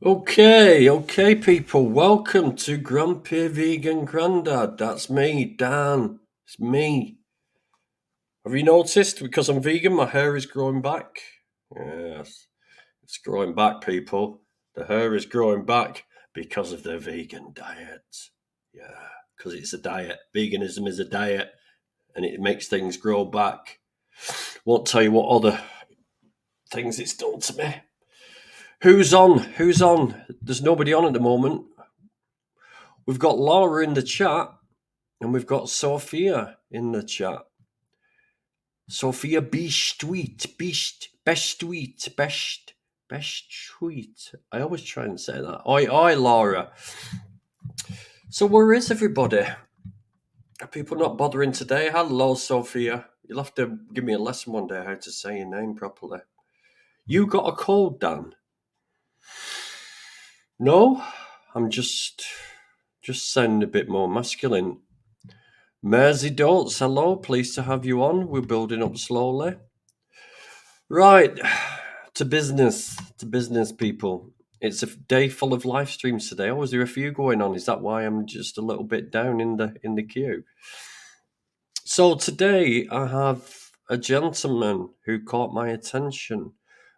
Okay, people. Welcome to Grumpy Vegan Grandad. That's me, Dan. It's me. Have you noticed? Because I'm vegan, my hair is growing back. Yes, it's growing back, people. The hair is growing back because of the vegan diet. Yeah, because it's a diet. Veganism is a diet, and it makes things grow back. Won't tell you what other things it's done to me. Who's on? Who's on? There's nobody on at the moment. We've got Laura in the chat and we've got Sophia in the chat. Sophia best tweet. I always try and say that. Oi, Laura. So where is everybody? Are people not bothering today? Hello, Sophia. You'll have to give me a lesson one day how to say your name properly. You got a cold, Dan? No, I'm just sounding a bit more masculine. Mersey Dolts, hello, pleased to have you on. We're building up slowly. Right, to business, people. It's a day full of live streams today. Oh, is there a few going on? Is that why I'm just a little bit down in the queue? So today I have a gentleman who caught my attention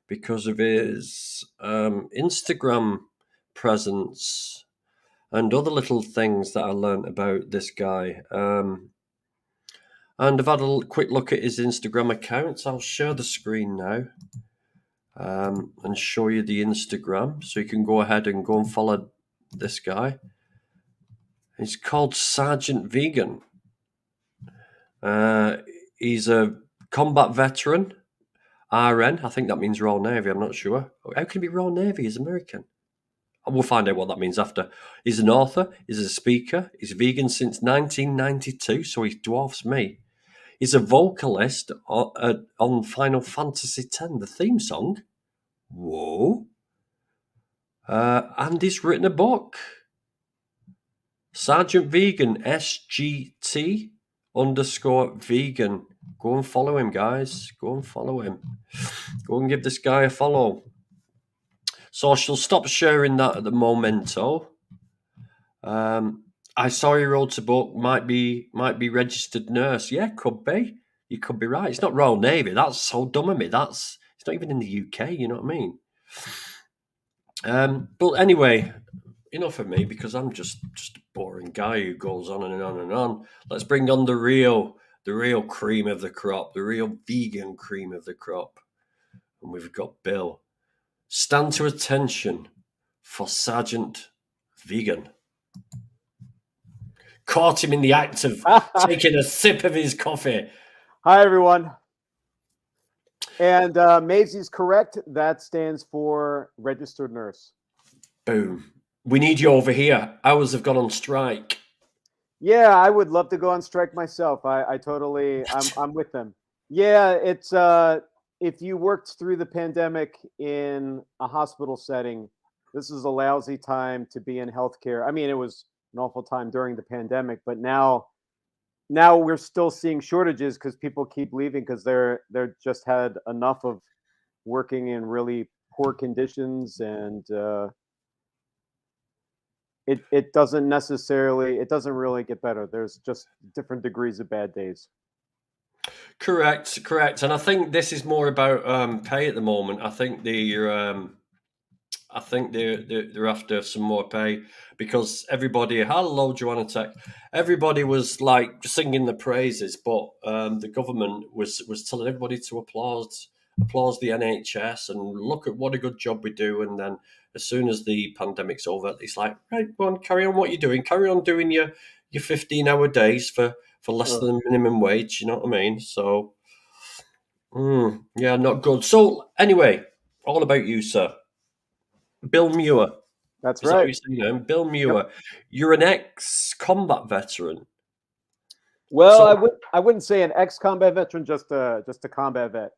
because of his Instagram presence and other little things that I learned about this guy. And I've had a quick look at his Instagram account. I'll share the screen now and show you the Instagram. So you can go ahead and go and follow this guy. He's called Sgt Vegan. He's a combat veteran, RN. I think that means Royal Navy. I'm not sure. How can he be Royal Navy? He's American. We'll find out what that means after. He's an author. He's a speaker. He's vegan since 1992, so he dwarfs me. He's a vocalist on Final Fantasy X, the theme song. Whoa. And he's written a book. Sgt Vegan, SGT _ vegan. Go and follow him, guys. Go and follow him. Go and give this guy a follow. So I shall stop sharing that at the momento. I saw he wrote a book, might be registered nurse. Yeah, could be. You could be right. It's not Royal Navy. That's so dumb of me. It's not even in the UK. You know what I mean? But anyway, enough of me because I'm just a boring guy who goes on and on and on. Let's bring on the real cream of the crop, the real vegan cream of the crop, and we've got Bill. Stand to attention for Sgt Vegan. Caught him in the act of taking a sip of his coffee. Hi, everyone. And Maisie's correct. That stands for registered nurse. Boom. We need you over here. Ours have gone on strike. Yeah, I would love to go on strike myself. I'm with them. Yeah, it's if you worked through the pandemic in a hospital setting, this is a lousy time to be in healthcare. I mean, it was an awful time during the pandemic, but now we're still seeing shortages because people keep leaving because they're just had enough of working in really poor conditions, and it doesn't really get better. There's just different degrees of bad days. Correct. And I think this is more about pay at the moment. I think they're after some more pay because everybody. Hello, Joanna Tech. Everybody was like singing the praises, but the government was telling everybody to applaud the NHS and look at what a good job we do. And then as soon as the pandemic's over, it's like, right, go on, carry on what you're doing. Carry on doing your 15-hour days for less than minimum wage. You know what I mean? So, yeah, not good. So anyway, all about you, sir. Bill Muir. That's Is that right. what you're saying? Bill Muir. Yep. You're an ex-combat veteran. Well, I wouldn't say an ex-combat veteran, just a combat vet.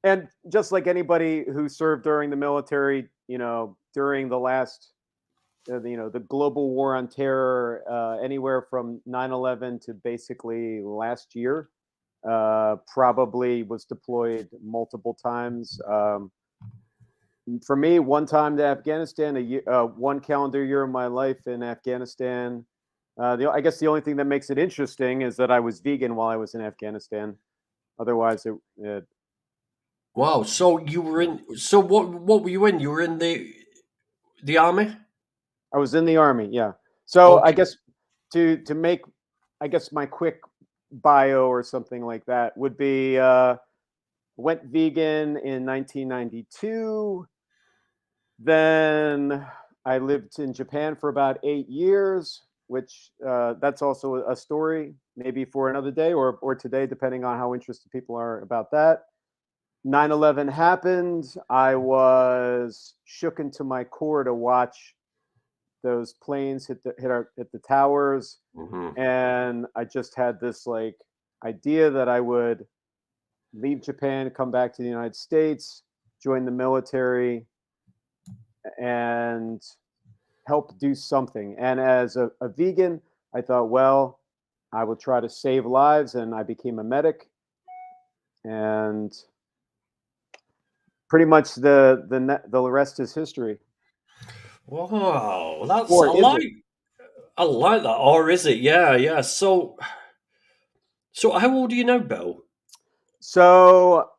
And just like anybody who served during the military, during the last, the global war on terror, anywhere from 9/11 to basically last year, probably was deployed multiple times. For me, one time to Afghanistan, one calendar year of my life in Afghanistan. I guess the only thing that makes it interesting is that I was vegan while I was in Afghanistan. Otherwise, Wow. So you were in. So what were you in? You were in the army. I was in the army. Yeah. So I Okay. guess to make, I guess my quick bio or something like that would be went vegan in 1992. Then I lived in Japan for about 8 years, which that's also a story, maybe for another day or today, depending on how interested people are about that. 9/11 happened. I was shook into my core to watch those planes hit the towers, Hmm. and I just had this like idea that I would leave Japan, come back to the United States, join the military, and help do something. And as a vegan, I thought, well, I will try to save lives, and I became a medic. And pretty much the rest is history. Wow. That's Or is it? I like that. Or is it? Yeah. Yeah. So how old are you now, Bill? So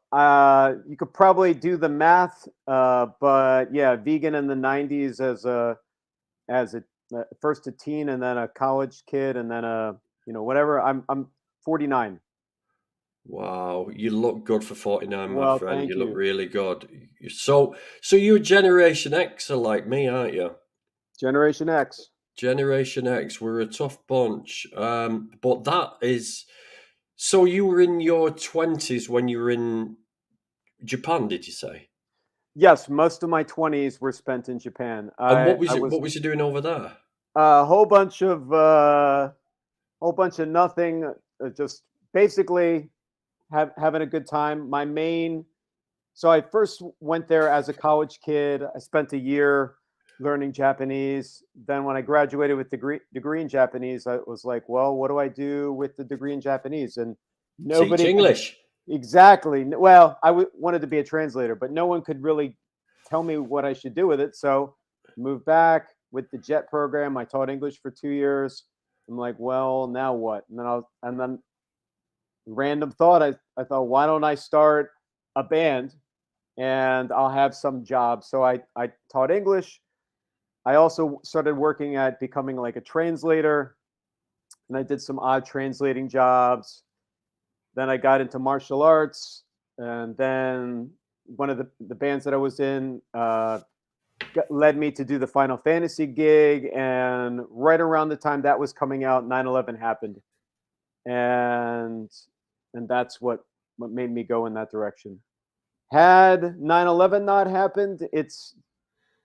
you could probably do the math, but yeah, vegan in the '90s as a first a teen and then a college kid and then a whatever. I'm 49. Wow, you look good for 49, my Well, friend. thank You look you. really good. So you're Generation X like me, aren't you? Generation X. Generation X, we're a tough bunch. But that is so you were in your 20s when you were in Japan, did you say? Yes, most of my 20s were spent in Japan. And I was what was you doing over there? a whole bunch of nothing, just basically having a good time. So I first went there as a college kid. I spent a year learning Japanese. Then when I graduated with degree in Japanese, I was like, well, what do I do with the degree in Japanese? And Teach nobody could English. exactly. Well, wanted to be a translator, but no one could really tell me what I should do with it. So moved back with the JET program. I taught English for 2 years. I'm like, well, now what? And then random thought, I thought, why don't I start a band and I'll have some job. So I taught English. I also started working at becoming like a translator, and I did some odd translating jobs. Then I got into martial arts, and then one of the bands that I was in led me to do the Final Fantasy gig. And right around the time that was coming out, 9/11 happened, and that's what made me go in that direction. Had 9/11 not happened, it's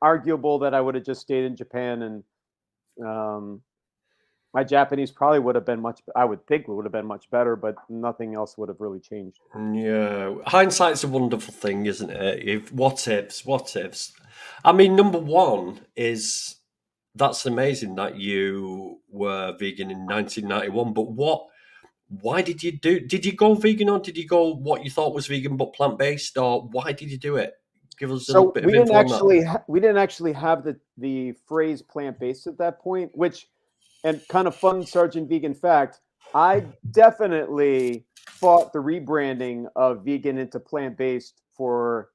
arguable that I would have just stayed in Japan, and um, my Japanese probably would have been I would think it would have been much better, but nothing else would have really changed. Yeah, hindsight's a wonderful thing, isn't it? If what ifs, what ifs. I mean, number one is that's amazing that you were vegan in 1991. But why did you do? Did you go vegan or did you go what you thought was vegan but plant based, or why did you do it? Give us a little So bit of info on that. we didn't actually have the phrase plant based at that point, which and kind of fun Sergeant Vegan fact, I definitely fought the rebranding of vegan into plant based for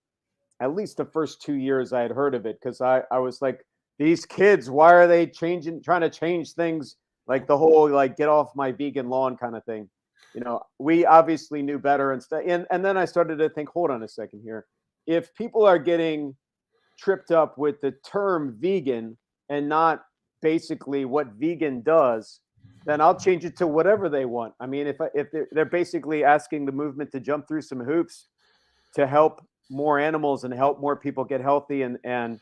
at least the first 2 years I had heard of it, because I was like, these kids, why are they trying to change things, like the whole like get off my vegan lawn kind of thing. We obviously knew better and stuff. And then I started to think, hold on a second here. If people are getting tripped up with the term vegan and not basically what vegan does, then I'll change it to whatever they want. I mean, if they're basically asking the movement to jump through some hoops to help more animals and help more people get healthy and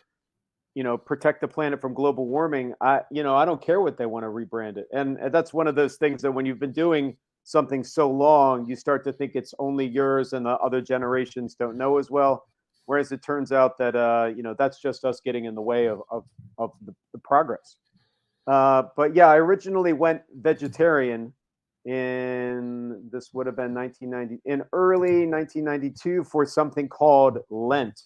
protect the planet from global warming, I don't care what they want to rebrand it. And that's one of those things that when you've been doing something so long, you start to think it's only yours and the other generations don't know as well. Whereas it turns out that that's just us getting in the way of the progress. But yeah, I originally went vegetarian in this would have been 1990 in early 1992 for something called Lent.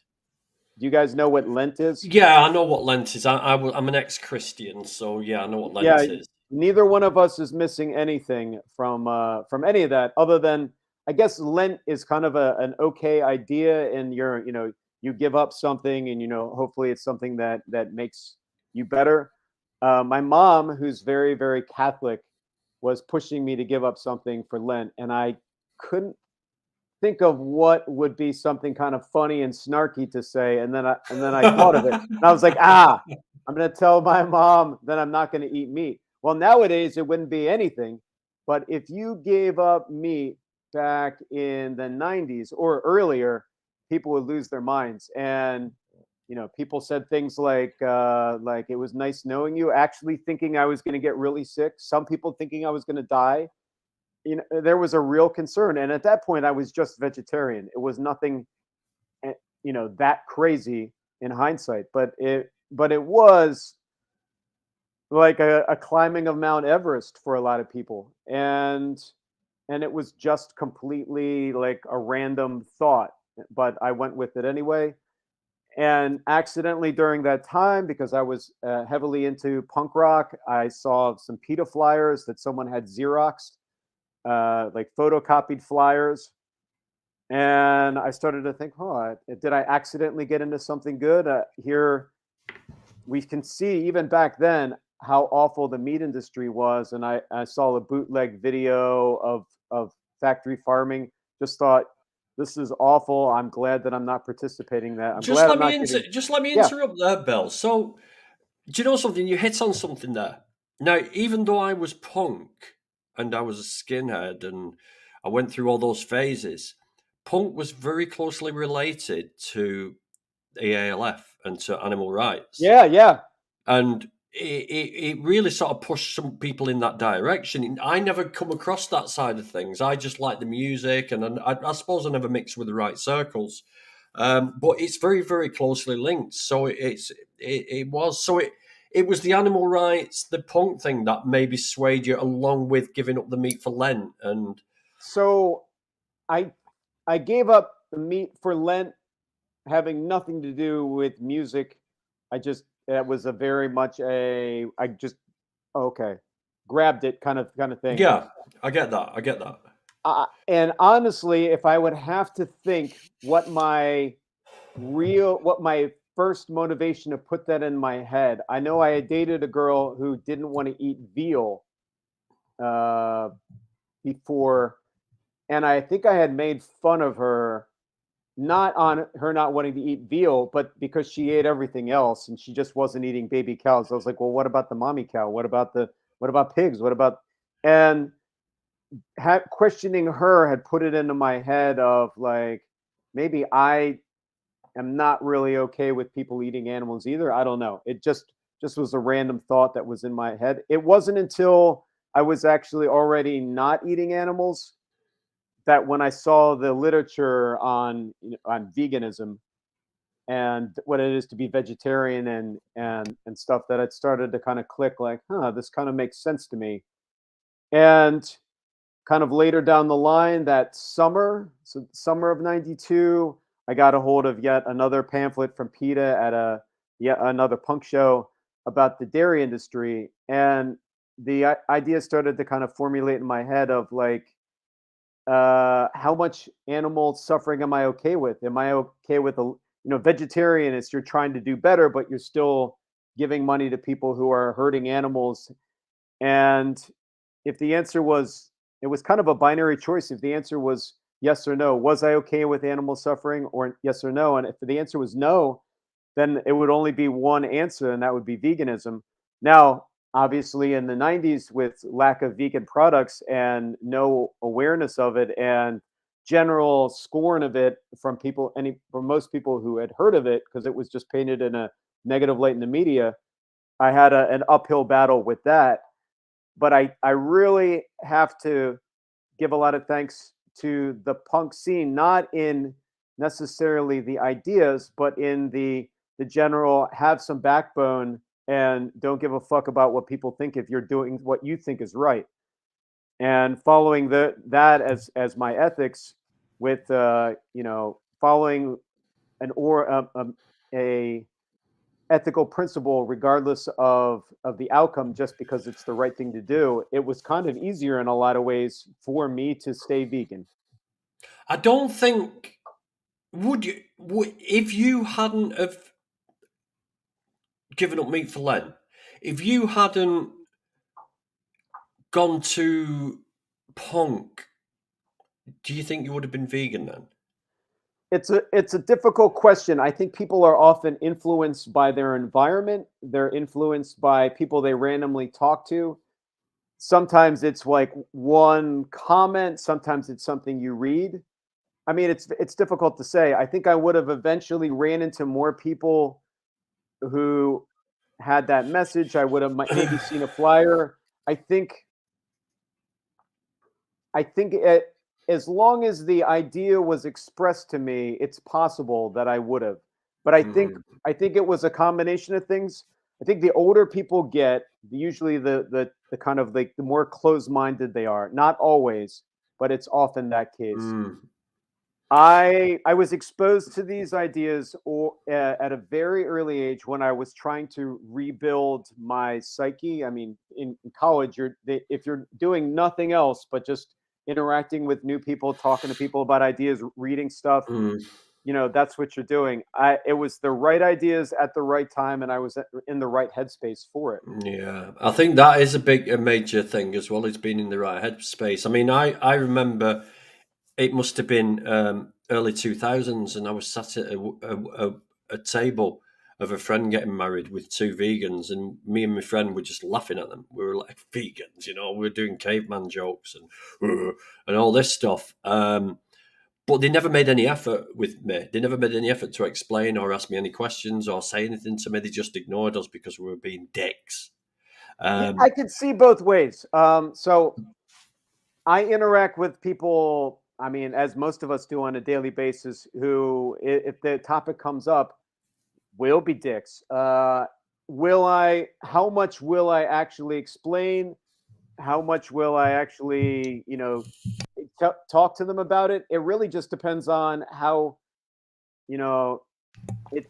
Do you guys know what Lent is? Yeah, I know what Lent is. I'm an ex-Christian, so yeah, I know what Yeah, Lent is. neither one of us is missing anything from any of that, other than I guess Lent is kind of an okay idea, and you give up something, and hopefully it's something that makes you better. My mom, who's very very Catholic, was pushing me to give up something for Lent, and I couldn't think of what would be something kind of funny and snarky to say, and then I thought of it, and I was like, I'm gonna tell my mom that I'm not gonna eat meat. Well, nowadays it wouldn't be anything, but if you gave up meat back in the 90s or earlier, people would lose their minds. And people said things like it was nice knowing you, actually thinking I was gonna get really sick. Some people thinking I was gonna die. There was a real concern, and at that point I was just vegetarian. It was nothing that crazy in hindsight, but it was like a climbing of Mount Everest for a lot of people, and it was just completely like a random thought, but I went with it anyway. And accidentally during that time, because I was heavily into punk rock, I saw some PETA flyers that someone had Xeroxed, like photocopied flyers. And I started to think, oh, did I accidentally get into something good? Here we can see, even back then, how awful the meat industry was. And I saw a bootleg video of factory farming. Just thought, this is awful. I'm glad that I'm not participating in that. I'm glad I'm not getting. Just let me Yeah. interrupt there, Bill. So, do you know something? You hit on something there. Now, even though I was punk and I was a skinhead and I went through all those phases, punk was very closely related to the ALF and to animal rights. Yeah. Yeah. And it really sort of pushed some people in that direction. I never come across that side of things. I just like the music, and I suppose I never mixed with the right circles. But it's very, very closely linked. So it was the animal rights, the punk thing that maybe swayed you, along with giving up the meat for Lent. And So I I gave up the meat for Lent, having nothing to do with music. I just that was a very much a I just okay, grabbed it kind of thing. yeah, I get that. I get that. And honestly, if I would have to think what my first motivation to put that in my head, I know I had dated a girl who didn't want to eat veal uh, before, and I think I had made fun of her, not on her not wanting to eat veal, but because she ate everything else and she just wasn't eating baby cows. I was like, well, what about the mommy cow? What about pigs? What about and questioning her had put it into my head of like, maybe I am not really okay with people eating animals either. I don't know. It just was a random thought that was in my head. It wasn't until I was actually already not eating animals that when I saw the literature on veganism and what it is to be vegetarian and stuff, that it started to kind of click, like, this kind of makes sense to me. And kind of later down the line, that summer, so summer of '92, I got a hold of yet another pamphlet from PETA at yet another punk show about the dairy industry, and the idea started to kind of formulate in my head of like, how much animal suffering am I okay with? Am I okay with vegetarian is you're trying to do better, but you're still giving money to people who are hurting animals. And if the answer was, it was kind of a binary choice. If the answer was yes or no, was I okay with animal suffering, or yes or no? And if the answer was no, then it would only be one answer, and that would be veganism. Now, obviously, in the '90s, with lack of vegan products and no awareness of it, and general scorn of it from most people who had heard of it, because it was just painted in a negative light in the media, I had an uphill battle with that. But I really have to give a lot of thanks to the punk scene, not in necessarily the ideas, but in the general have some backbone and don't give a fuck about what people think if you're doing what you think is right. And following that as my ethics with following an or a ethical principle regardless of the outcome just because it's the right thing to do, it was kind of easier in a lot of ways for me to stay vegan. I don't think would you if you hadn't have given up meat for Lent, if you hadn't gone to punk, do you think you would have been vegan then? It's a difficult question. I think people are often influenced by their environment. They're influenced by people they randomly talk to. Sometimes it's like one comment, sometimes it's something you read. I mean, it's difficult to say. I think I would have eventually ran into more people who had that message. I would have maybe seen a flyer. I think as long as the idea was expressed to me, it's possible that I would have. But Mm, I think it was a combination of things. I think the older people get, usually the kind of like the more closed-minded they are. Not always, but it's often that case. mm, I was exposed to these ideas at a very early age when I was trying to rebuild my psyche. I mean, in college, if you're doing nothing else but just interacting with new people, talking to people about ideas, reading stuff, mm. that's what you're doing. It was the right ideas at the right time, and I was in the right headspace for it. Yeah, I think that is a major thing as well as being in the right headspace. I mean, I remember it must have been early 2000s, and I was sat at a table of a friend getting married with two vegans, and me and my friend were just laughing at them. We were like, vegans, we were doing caveman jokes and all this stuff. But they never made any effort with me. They never made any effort to explain or ask me any questions or say anything to me. They just ignored us because we were being dicks. Yeah, I Um, could see both ways. So I interact with people, I mean, as most of us do on a daily basis, who, if the topic comes up, will be dicks. How much will I actually explain? How much will I actually, talk to them about it? It really just depends on you know, it,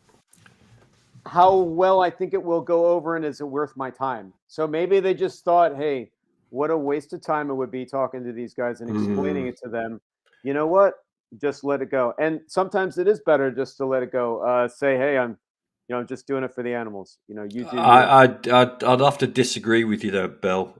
how well I think it will go over and is it worth my time? So maybe they just thought, hey, what a waste of time it would be talking to these guys and explaining mm, it to them. You know what? Just let it go. And sometimes it is better just to let it go. Say, hey, I'm just doing it for the animals. You do you. I'd have to disagree with you there, Bill.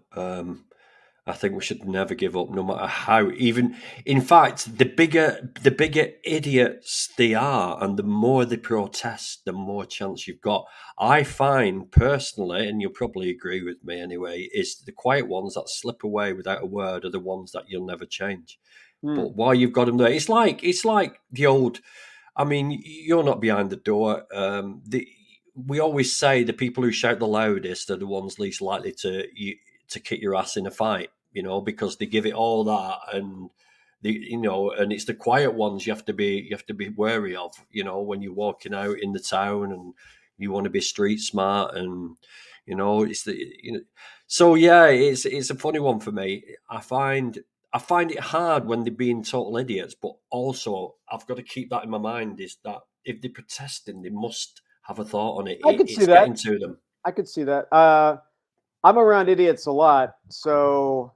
I think we should never give up, no matter how. Even, in fact, the bigger idiots they are, and the more they protest, the more chance you've got. I find personally, and you'll probably agree with me anyway, is the quiet ones that slip away without a word are the ones that you'll never change. Hmm. But while you've got them there, it's like the old. I mean, you're not behind the door. We always say the people who shout the loudest are the ones least likely to kick your ass in a fight. Because they give it all that, and and it's the quiet ones you have to be wary of. When you're walking out in the town and you want to be street smart, and it's the So yeah, it's a funny one for me. I find it hard when they're being total idiots, but also I've got to keep that in my mind is that if they're protesting, they must have a thought on it. I could see It's that. getting to them. I could see that. I'm around idiots a lot, so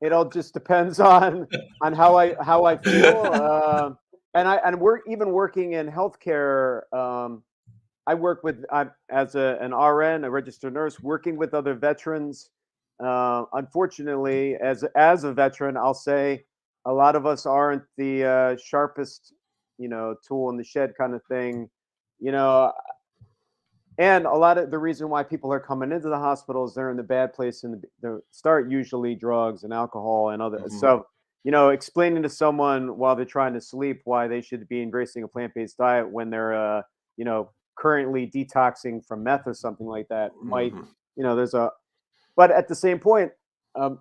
it all just depends on how I feel. And we're even working in healthcare. I work with as an RN, a registered nurse, working with other veterans. Unfortunately, as a veteran, I'll say a lot of us aren't the sharpest, tool in the shed kind of thing. You know, and a lot of the reason why people are coming into the hospitals, they're in the bad place and the start usually drugs and alcohol and other. Mhm, So, explaining to someone while they're trying to sleep why they should be embracing a plant-based diet when they're, currently detoxing from meth or something like that might, mhm. there's but at the same point,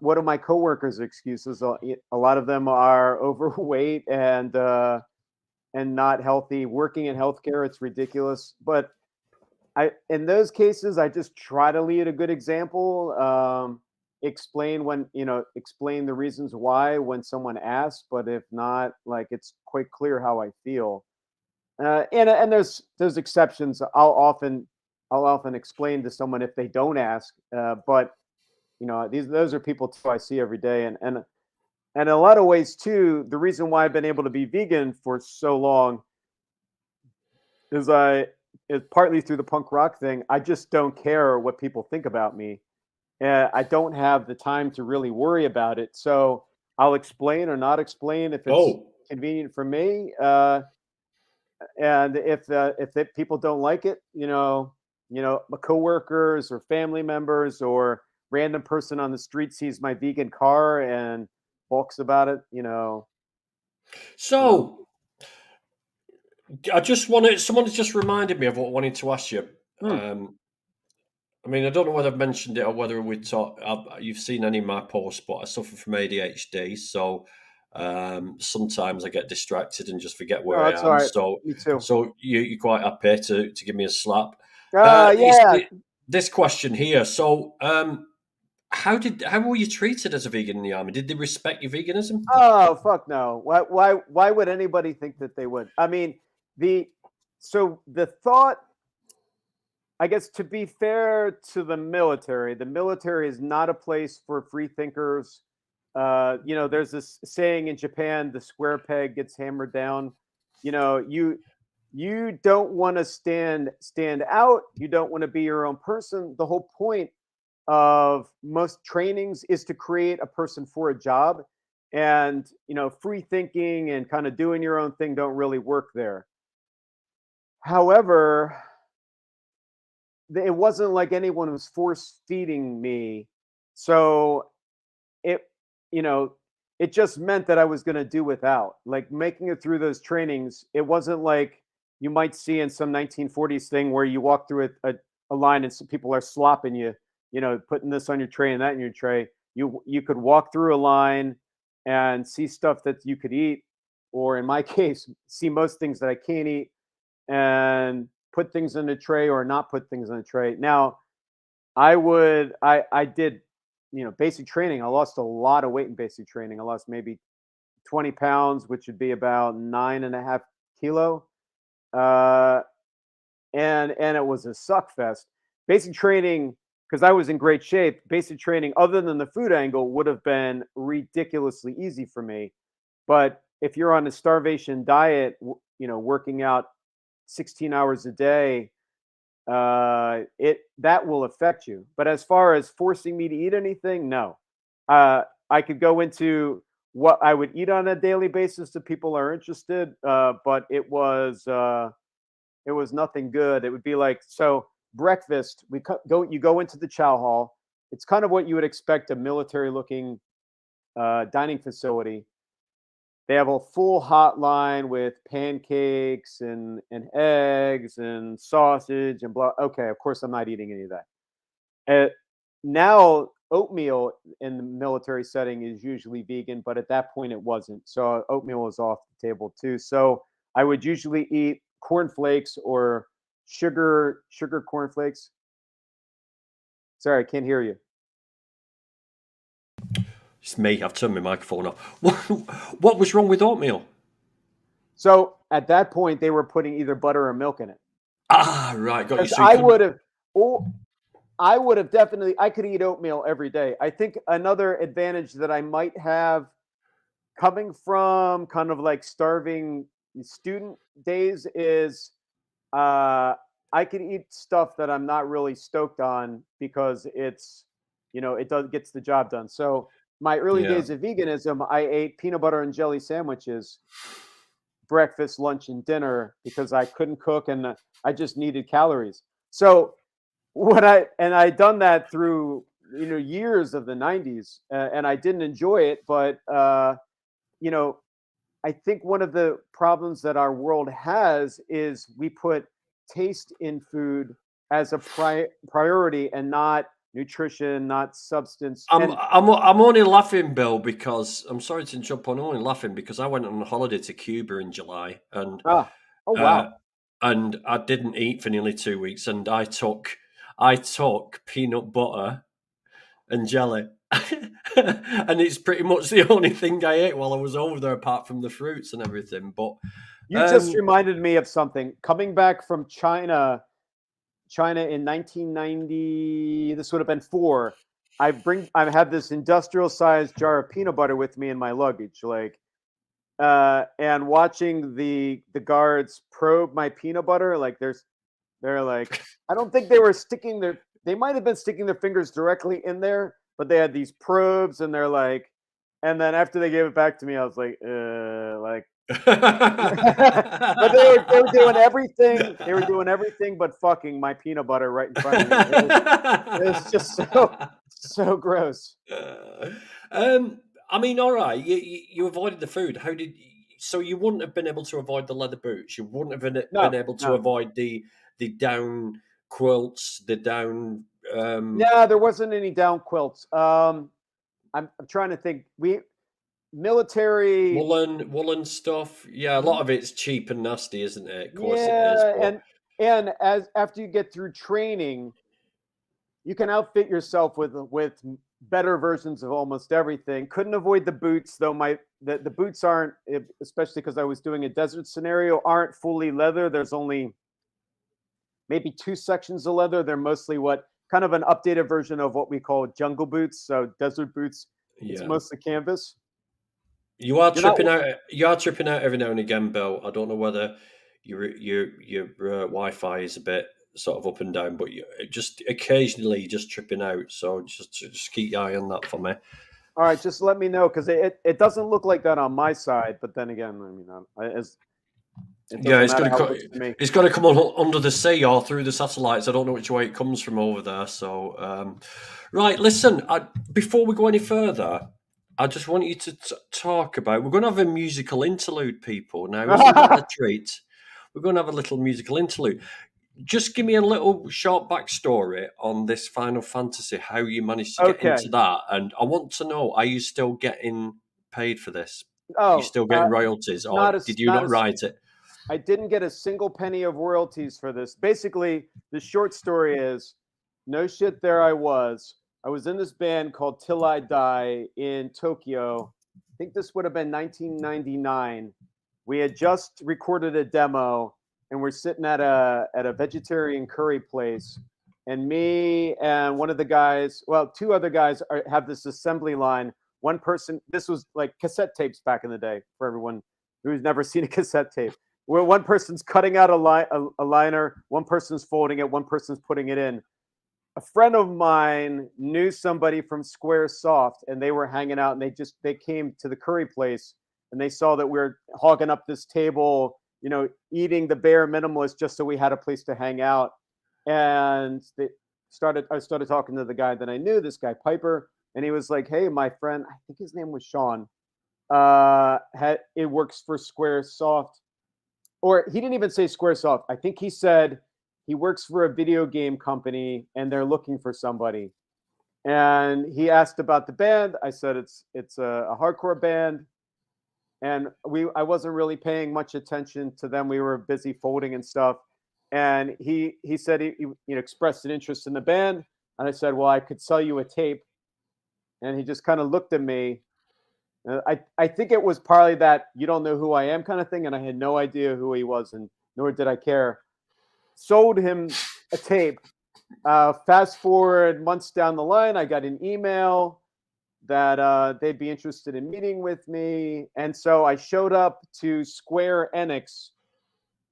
one of my coworkers' excuses, a lot of them are overweight and not healthy. Working in healthcare, it's ridiculous, but in those cases, I just try to lead a good example. Explain the reasons why when someone asks, but if not, like it's quite clear how I feel. And there's exceptions. I'll often explain to someone if they don't ask. But those are people too I see every day, and in a lot of ways too. The reason why I've been able to be vegan for so long is is partly through the punk rock thing. I just don't care what people think about me. I don't have the time to really worry about it. So I'll explain or not explain if it's Oh, convenient for me. And if the people don't like it, my coworkers or family members or random person on the street sees my vegan car and balks about it. You know. so I just wanted someone has just reminded me of what I wanted to ask you. Hmm. Um, I mean, I don't know whether I've mentioned it or whether we talk. You've seen any of my posts, but I suffer from ADHD, so sometimes I get distracted and just forget where Oh, I that's all am. right. So, Me too. you're quite happy to give me a slap. Yeah. This question here. So, how were you treated as a vegan in the army? Did they respect your veganism? Oh, fuck no. Why would anybody think that they would? I mean, the so the thought, I guess, to be fair to the military is not a place for free thinkers. There's this saying in Japan, the square peg gets hammered down. You know, you don't want to stand out, you don't want to be your own person. The whole point of most trainings is to create a person for a job. And free thinking and kind of doing your own thing don't really work there. However, it wasn't like anyone was force feeding me. So it you know it just meant that I was going to do without, like, making it through those trainings. It wasn't like you might see in some 1940s thing where you walk through a line and some people are slopping you, putting this on your tray and that in your tray. You could walk through a line and see stuff that you could eat, or in my case see most things that I can't eat, and put things in a tray or not put things in a tray. Now, I did, basic training. I lost a lot of weight in basic training. I lost maybe 20 pounds, which would be about 9.5 kilo. Uh, and it was a suck fest. Basic training, because I was in great shape. Basic training, other than the food angle, would have been ridiculously easy for me. But if you're on a starvation diet, working out 16 hours a day, it that will affect you. But as far as forcing me to eat anything, no. I could go into what I would eat on a daily basis if people are interested, but it was nothing good. It would be like, so breakfast. You go into the chow hall. It's kind of what you would expect a military looking dining facility. They have a full hotline with pancakes and eggs and sausage and blah. Okay, of course I'm not eating any of that. Now oatmeal in the military setting is usually vegan, but at that point it wasn't. So oatmeal was off the table too. So I would usually eat cornflakes or sugar cornflakes. Sorry, I can't hear you. It's me. I've turned my microphone off. What was wrong with oatmeal? So at that point they were putting either butter or milk in it. Ah, right, got you. Because So you couldn't. I would have definitely, I could eat oatmeal every day. I think another advantage that I might have, coming from kind of like starving student days, is uh, I could eat stuff that I'm not really stoked on because it does gets the job done. So my early Yeah. days of veganism, I ate peanut butter and jelly sandwiches, breakfast, lunch, and dinner, because I couldn't cook and I just needed calories. So I'd done that through years of the 90s, and I didn't enjoy it, but you know I think one of the problems that our world has is we put taste in food as a priority and not nutrition, not substance. And I'm only laughing, Bill, because I'm sorry to interrupt. I'm only laughing because I went on a holiday to Cuba in July, ah, oh uh, wow. and I didn't eat for nearly 2 weeks, and I took peanut butter and jelly, and it's pretty much the only thing I ate while I was over there, apart from the fruits and everything. But You just reminded me of something. Coming back from China in 1990, this would have been four. I have this industrial sized jar of peanut butter with me in my luggage, like, and watching the guards probe my peanut butter, like they're like, I don't think they were sticking they might have been sticking their fingers directly in there, but they had these probes, and they're like, and then after they gave it back to me, I was like, but they were doing everything. They were doing everything but fucking my peanut butter right in front of me. It was just so gross. I mean, all right, you avoided the food. How did so you wouldn't have been able to avoid the leather boots? You wouldn't have been No, able to no, avoid the down quilts, the down no. There wasn't any down quilts. I'm trying to think. We military. woolen stuff. Yeah, a lot of it's cheap and nasty, isn't it? Of course it is. Yeah, But and as after you get through training, you can outfit yourself with better versions of almost everything. Couldn't avoid the boots, though. The boots aren't, especially because I was doing a desert scenario, aren't fully leather. There's only maybe two sections of leather. They're mostly what kind of an updated version of what we call jungle boots. So desert boots, it's yeah. mostly canvas. You are You're not. tripping out. You are tripping out every now and again, Bill. I don't know whether your Wi-Fi is a bit sort of up and down, but you just occasionally just tripping out. So just keep your eye on that for me. All right, just let me know, because it doesn't look like that on my side. But then again, I mean, it Yeah, doesn't matter how it looks to me. it's got to come on under the sea or through the satellites. I don't know which way it comes from over there. So, right, listen. Before we go any further, I just want you to talk about. We're going to have a musical interlude, people. Now, isn't that a treat? We're going to have a little musical interlude. Just give me a little short backstory on this Final Fantasy, how you managed to get into Okay. that. And I want to know, are you still getting paid for this? Are you Oh, still getting royalties, or not as did you not not as write it? I didn't get a single penny of royalties for this. Basically, the short story is, no shit, there I was. I was in this band called Till I Die in Tokyo. I think this would have been 1999. We had just recorded a demo, and we're sitting at a vegetarian curry place. And me and one of the guys, well, two other guys have this assembly line. One person, this was like cassette tapes back in the day for everyone who's never seen a cassette tape, where one person's cutting out a liner, one person's folding it, one person's putting it in. A friend of mine knew somebody from Square Soft, and they were hanging out, and they came to the curry place, and they saw that we were hogging up this table, eating the bare minimalist just so we had a place to hang out. And I started talking to the guy that I knew, this guy Piper, and he was like, "Hey, my friend, I think his name was Sean. It works for Square Soft." Or he didn't even say Squaresoft. I think he said he works for a video game company and they're looking for somebody. And he asked about the band. I said it's a hardcore band, and I wasn't really paying much attention to them. We were busy folding and stuff. And he said he expressed an interest in the band, and I said, well, I could sell you a tape. And he just kind of looked at me. I think it was partly that you don't know who I am kind of thing, and I had no idea who he was, and nor did I care. Sold him a tape. Fast forward months down the line, I got an email that they'd be interested in meeting with me, and so I showed up to Square Enix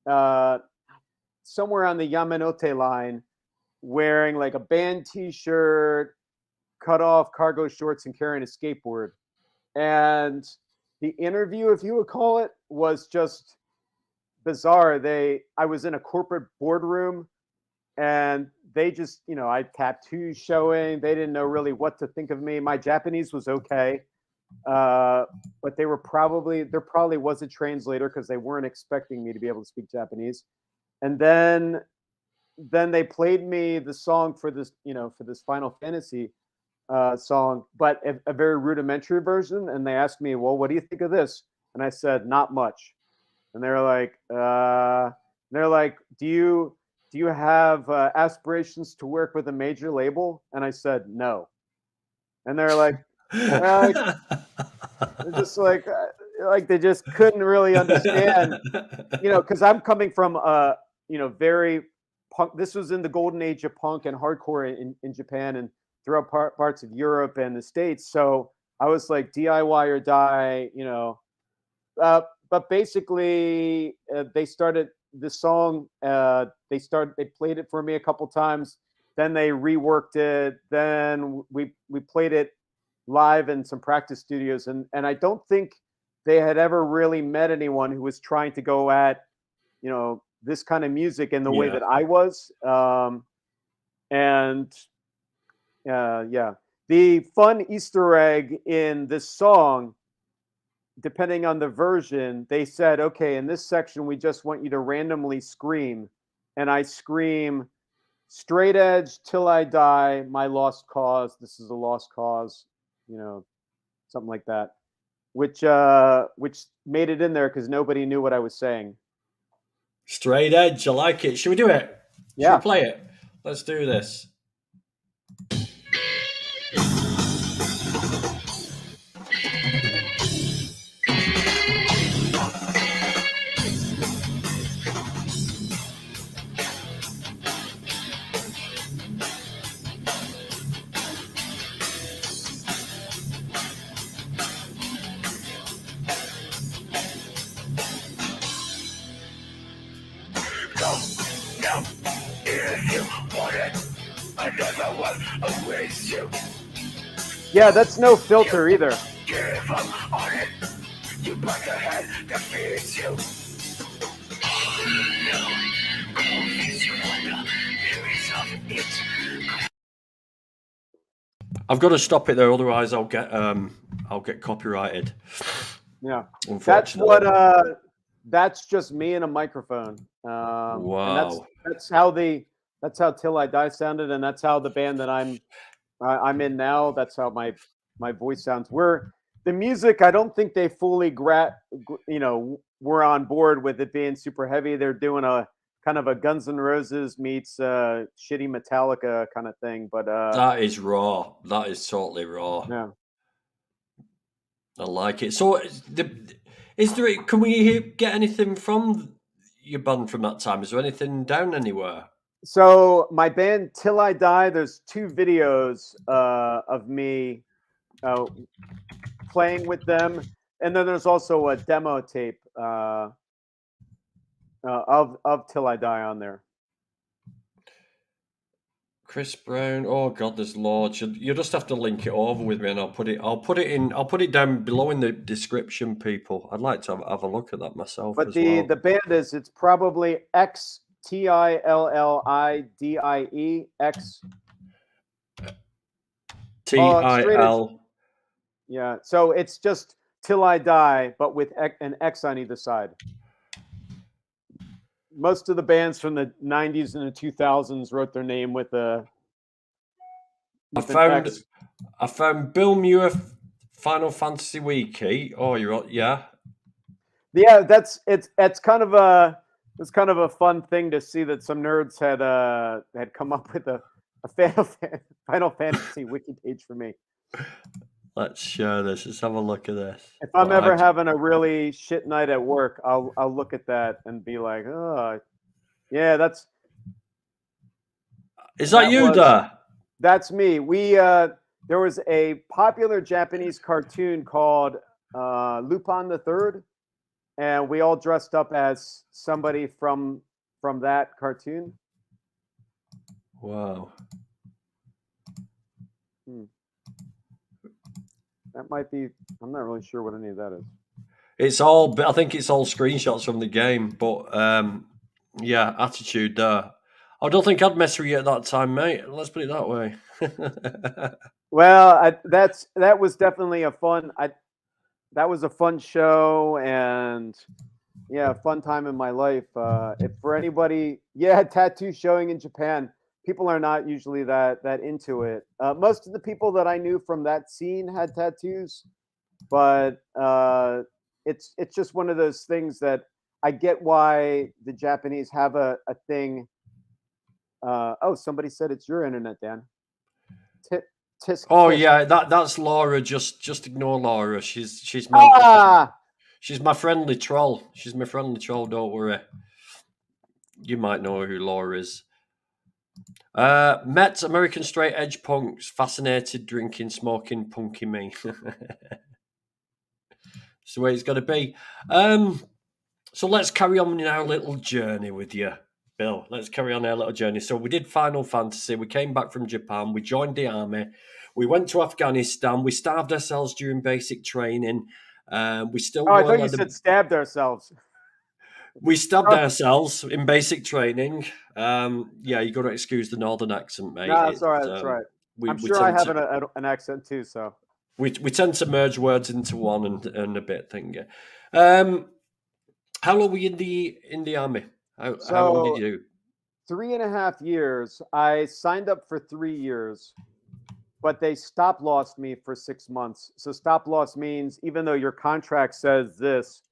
uh, somewhere on the Yamanote line, wearing like a band T-shirt, cut off cargo shorts, and carrying a skateboard. And the interview, if you would call it, was just bizarre. I was in a corporate boardroom, and they just, I had tattoos showing. They didn't know really what to think of me. My Japanese was okay, but there probably was a translator, because they weren't expecting me to be able to speak Japanese. And then they played me the song for this Final Fantasy song, but a very rudimentary version. And they asked me, well, what do you think of this? And I said, not much. And they're like, do you have aspirations to work with a major label? And I said, no. And they're like, uh, just like, like they just couldn't really understand, because I'm coming from very punk. This was in the golden age of punk and hardcore in Japan and throughout parts of Europe and the States. So I was like DIY or die, but basically they started the song. They played it for me a couple times. Then they reworked it. Then we played it live in some practice studios, and I don't think they had ever really met anyone who was trying to go at this kind of music in the way that I was. And yeah, the fun Easter egg in this song, depending on the version, they said, okay, in this section, we just want you to randomly scream. And I scream, straight edge till I die, my lost cause. This is a lost cause, something like that, which made it in there because nobody knew what I was saying. Straight edge, I like it. Should we do it? Yeah. Should we play it? Let's do this. Yeah, that's no filter either. I've got to stop it there, otherwise I'll get copyrighted. Yeah, unfortunately. That's just me and a microphone. Wow, and that's how Till I Die sounded, and that's how the band that I'm in now. That's how my voice sounds. The music, I don't think they fully were on board with it being super heavy. They're doing a kind of a Guns N' Roses meets shitty Metallica kind of thing. But that is raw. That is totally raw. Yeah, I like it. So, is there? Can we get anything from your band from that time? Is there anything down anywhere? So my band Till I Die, there's 2 videos of me playing with them, and then there's also a demo tape of Till I Die on there. Chris Brown. Oh God, there's loads. You just have to link it over with me, and I'll put it down below in the description. People, I'd like to have a look at that myself. But as well. the band it's probably XTILLIDIE X TIL. Yeah, so it's just Till I Die, but with an X on either side. Most of the bands from the 90s and the 2000s wrote their name with a. I found Bill Muir Final Fantasy Wiki. Oh, yeah. Yeah, it's kind of a fun thing to see that some nerds had come up with a Final Fantasy wiki page for me. Let's share this. Let's have a look at this. If I'm ever having a really shit night at work, I'll look at that and be like, oh, yeah, Is that you, there? That's me. There was a popular Japanese cartoon called Lupin the Third, and we all dressed up as somebody from that cartoon. Wow. That might be. I'm not really sure what any of that is. I think it's all screenshots from the game, but yeah, attitude there. I don't think I'd mess with you at that time, mate. Let's put it that way. Well, that was definitely a fun. That was a fun show, and yeah, fun time in my life. If for anybody, tattoo showing in Japan. People are not usually that into it. Most of the people that I knew from that scene had tattoos, but it's just one of those things that I get why the Japanese have a thing. Oh, somebody said it's your internet, Dan. Oh yeah, that's Laura. Just ignore Laura. She's She's my friendly troll. She's my friendly troll. Don't worry. You might know who Laura is. Met American straight edge punks, fascinated, drinking, smoking, punky me. It's the way it's got to be. So let's carry on in our little journey with you, Bill. Let's carry on our little journey. So we did Final Fantasy. We came back from Japan. We joined the army. We went to Afghanistan. We starved ourselves during basic training. We still Oh, I wore thought you leather. said stabbed ourselves. We stabbed ourselves in basic training. Yeah, you got to excuse the northern accent, mate. No, that's all right. That's all right. We I'm we sure I tend have to an accent too. So we tend to merge words into one and a bit thingy. How long were you in the army? How long did so you do? 3.5 years. I signed up for 3 years, but they stop lossed me for 6 months. So stop loss means even though your contract says this,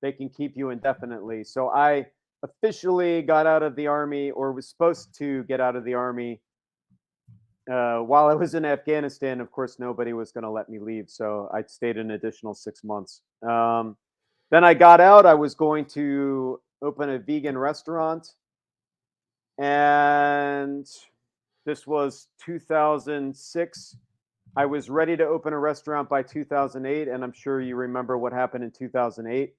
they can keep you indefinitely. So I officially got out of the army, or was supposed to get out of the army, while I was in Afghanistan. Of course, nobody was going to let me leave, so I stayed an additional 6 months. Then I got out. I was going to open a vegan restaurant, and this was 2006. I was ready to open a restaurant by 2008, and I'm sure you remember what happened in 2008.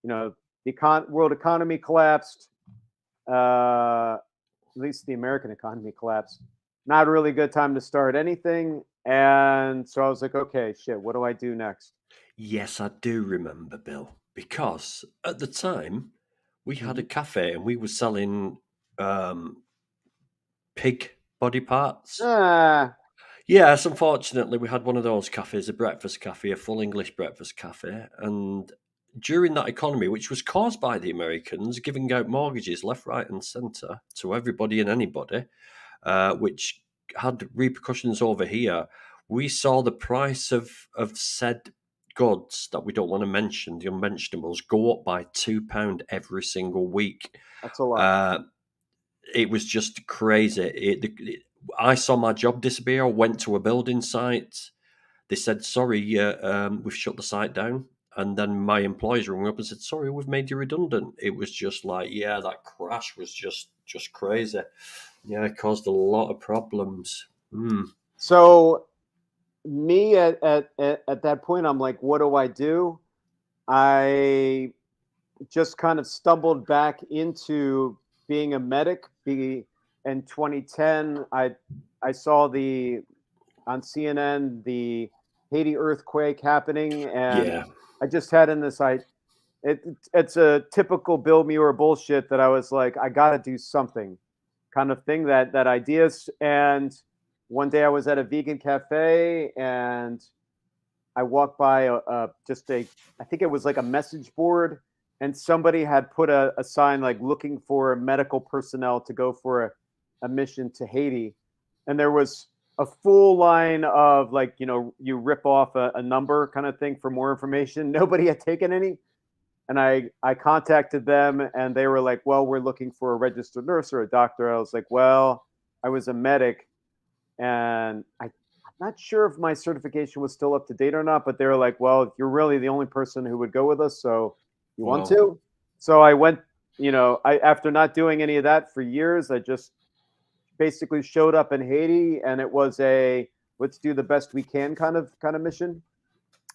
You know, the world economy collapsed. At least the American economy collapsed. Not a really good time to start anything. And so I was like, okay, shit, what do I do next? Yes, I do remember, Bill, because at the time we had a Mhm. cafe and we were selling um, pig body parts. Ah, Yes, unfortunately, we had one of those cafes, a breakfast cafe, a full English breakfast cafe. And during that economy, which was caused by the Americans giving out mortgages left, right, and centre to everybody and anybody, which had repercussions over here, we saw the price of said goods that we don't want to mention, the unmentionables, go up by £2 every single week. that's a lot. Uh, it was just crazy. I saw my job disappear. I went to a building site. They said, "Sorry, we've shut the site down." And then my employers rang up and said, "Sorry, we've made you redundant." It was just like, yeah, that crash was just crazy. Yeah, it caused a lot of problems. Mm. So me at that point, I'm like, what do I do? I just kind of stumbled back into being a medic. In 2010, I saw the on CNN the Haiti earthquake happening, and Yeah, I just had in this it's a typical Bill Muir bullshit that I was like, I got to do something, kind of thing, that ideas. And one day I was at a vegan cafe, and I walked by just a, I think it was like a message board, and somebody had put a sign like looking for medical personnel to go for a mission to Haiti. And there was a full line of, like, you rip off a number kind of thing for more information. Nobody had taken any. And I contacted them, and they were like, well, we're looking for a registered nurse or a doctor. I was like, well, I was a medic, and I'm not sure if my certification was still up to date or not, but they were like, well, you're really the only person who would go with us, so you want well, to? So I went, I, after not doing any of that for years, I just basically showed up in Haiti, and it was a let's do the best we can kind of mission.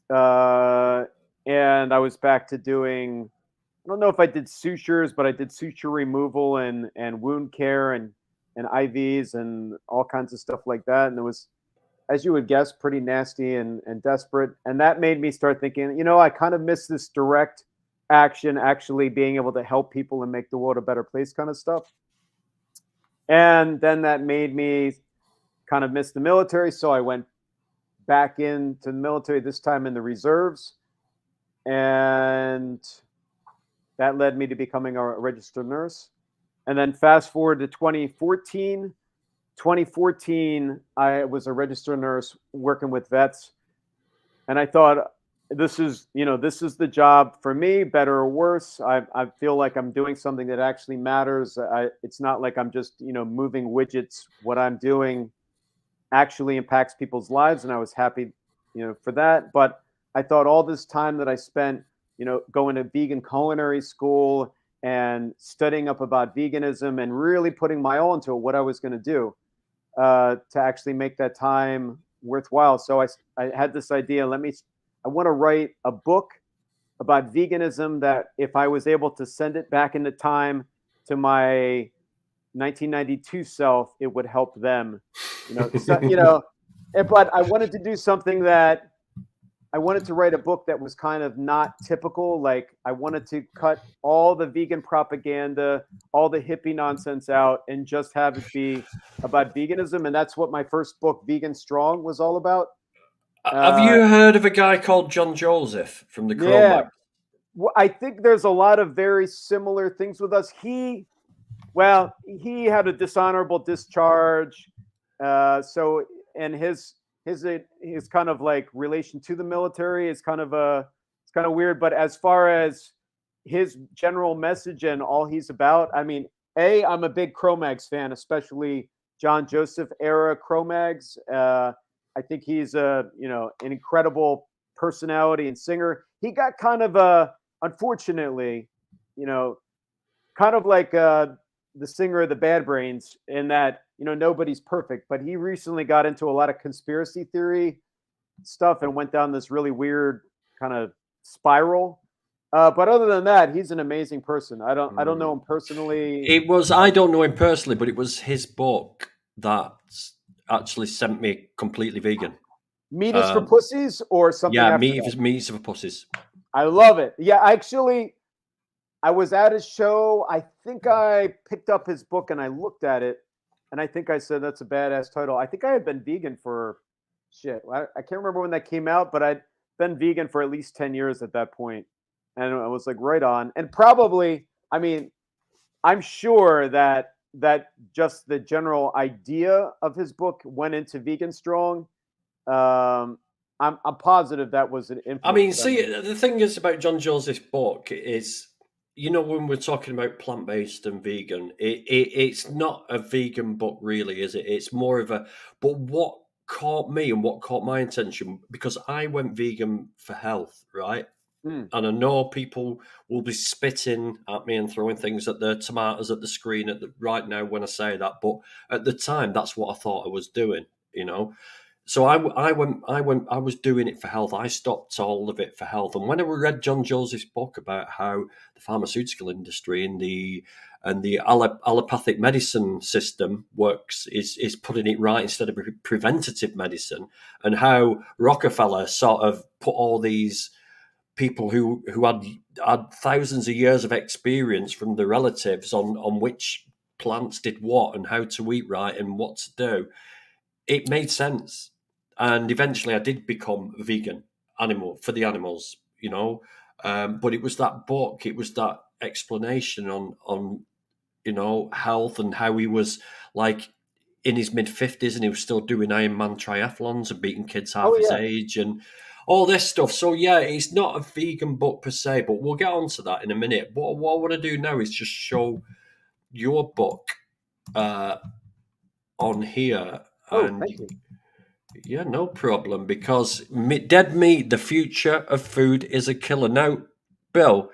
Uh, and I was back to doing, I don't know if I did sutures, but I did suture removal and wound care and IVs and all kinds of stuff like that. And it was, as you would guess, pretty nasty and desperate. And that made me start thinking, I kind of miss this direct action, actually being able to help people and make the world a better place kind of stuff. And then that made me kind of miss the military. So I went back into the military, this time in the reserves. And that led me to becoming a registered nurse. And then fast forward to 2014. 2014, I was a registered nurse working with vets. And I thought, this is the job for me, better or worse. I feel like I'm doing something that actually matters. It's not like I'm just, moving widgets. What I'm doing actually impacts people's lives. And I was happy, for that. But I thought all this time that I spent going to vegan culinary school and studying up about veganism and really putting my all into what I was going to do to actually make that time worthwhile. So I had this idea. I want to write a book about veganism that if I was able to send it back into time to my 1992 self, it would help them. But I wanted to do something that I wanted to write a book that was kind of not typical. Like I wanted to cut all the vegan propaganda, all the hippie nonsense out, and just have it be about veganism. And that's what my first book, Vegan Strong, was all about. Have you heard of a guy called John Joseph from the Yeah, Cro-Mags? well, I think there's a lot of very similar things with us. He had a dishonorable discharge, so and his kind of like relation to the military is kind of weird. But as far as his general message and all he's about, I mean, I'm a big Cro-Mags fan, especially John Joseph era Cro-Mags. I think he's an incredible personality and singer. He got kind of unfortunately, kind of like the singer of the Bad Brains in that nobody's perfect, but he recently got into a lot of conspiracy theory stuff and went down this really weird kind of spiral. But other than that, he's an amazing person. I don't know him personally. I don't know him personally, but it was his book that actually sent me completely vegan. Meat is for pussies or something. Yeah, after meat that? is for pussies. I love it. Yeah, actually, I was at his show. I think I picked up his book and I looked at it, and I think I said that's a badass title. I think I had been vegan for I can't remember when that came out, but I'd been vegan for at least 10 years at that point. And I was like, right on. And probably, I mean, I'm sure that just the general idea of his book went into Vegan Strong. I'm positive that was an influence. I mean, see, the thing is about John Joseph's book is, when we're talking about plant-based and vegan, it's not a vegan book really, is it? It's more of but what caught me and what caught my attention, because I went vegan for health, right? And I know people will be spitting at me and throwing things at the tomatoes at the screen right now when I say that, but at the time, that's what I thought I was doing, So I was doing it for health. I stopped all of it for health. And when I read John Joseph's book about how the pharmaceutical industry and the allopathic medicine system works, is putting it right instead of preventative medicine, and how Rockefeller sort of put all these people who had thousands of years of experience from the relatives on which plants did what and how to eat right and what to do, it made sense. And eventually I did become vegan for the animals, but it was that book, it was that explanation on health, and how he was like in his mid-50s and he was still doing Ironman triathlons and beating kids half his age and all this stuff. So yeah, it's not a vegan book per se, but we'll get onto that in a minute. What I want to do now is just show your book on here. And thank you. Yeah, no problem, because dead meat, the future of food is a killer. Now, Bill,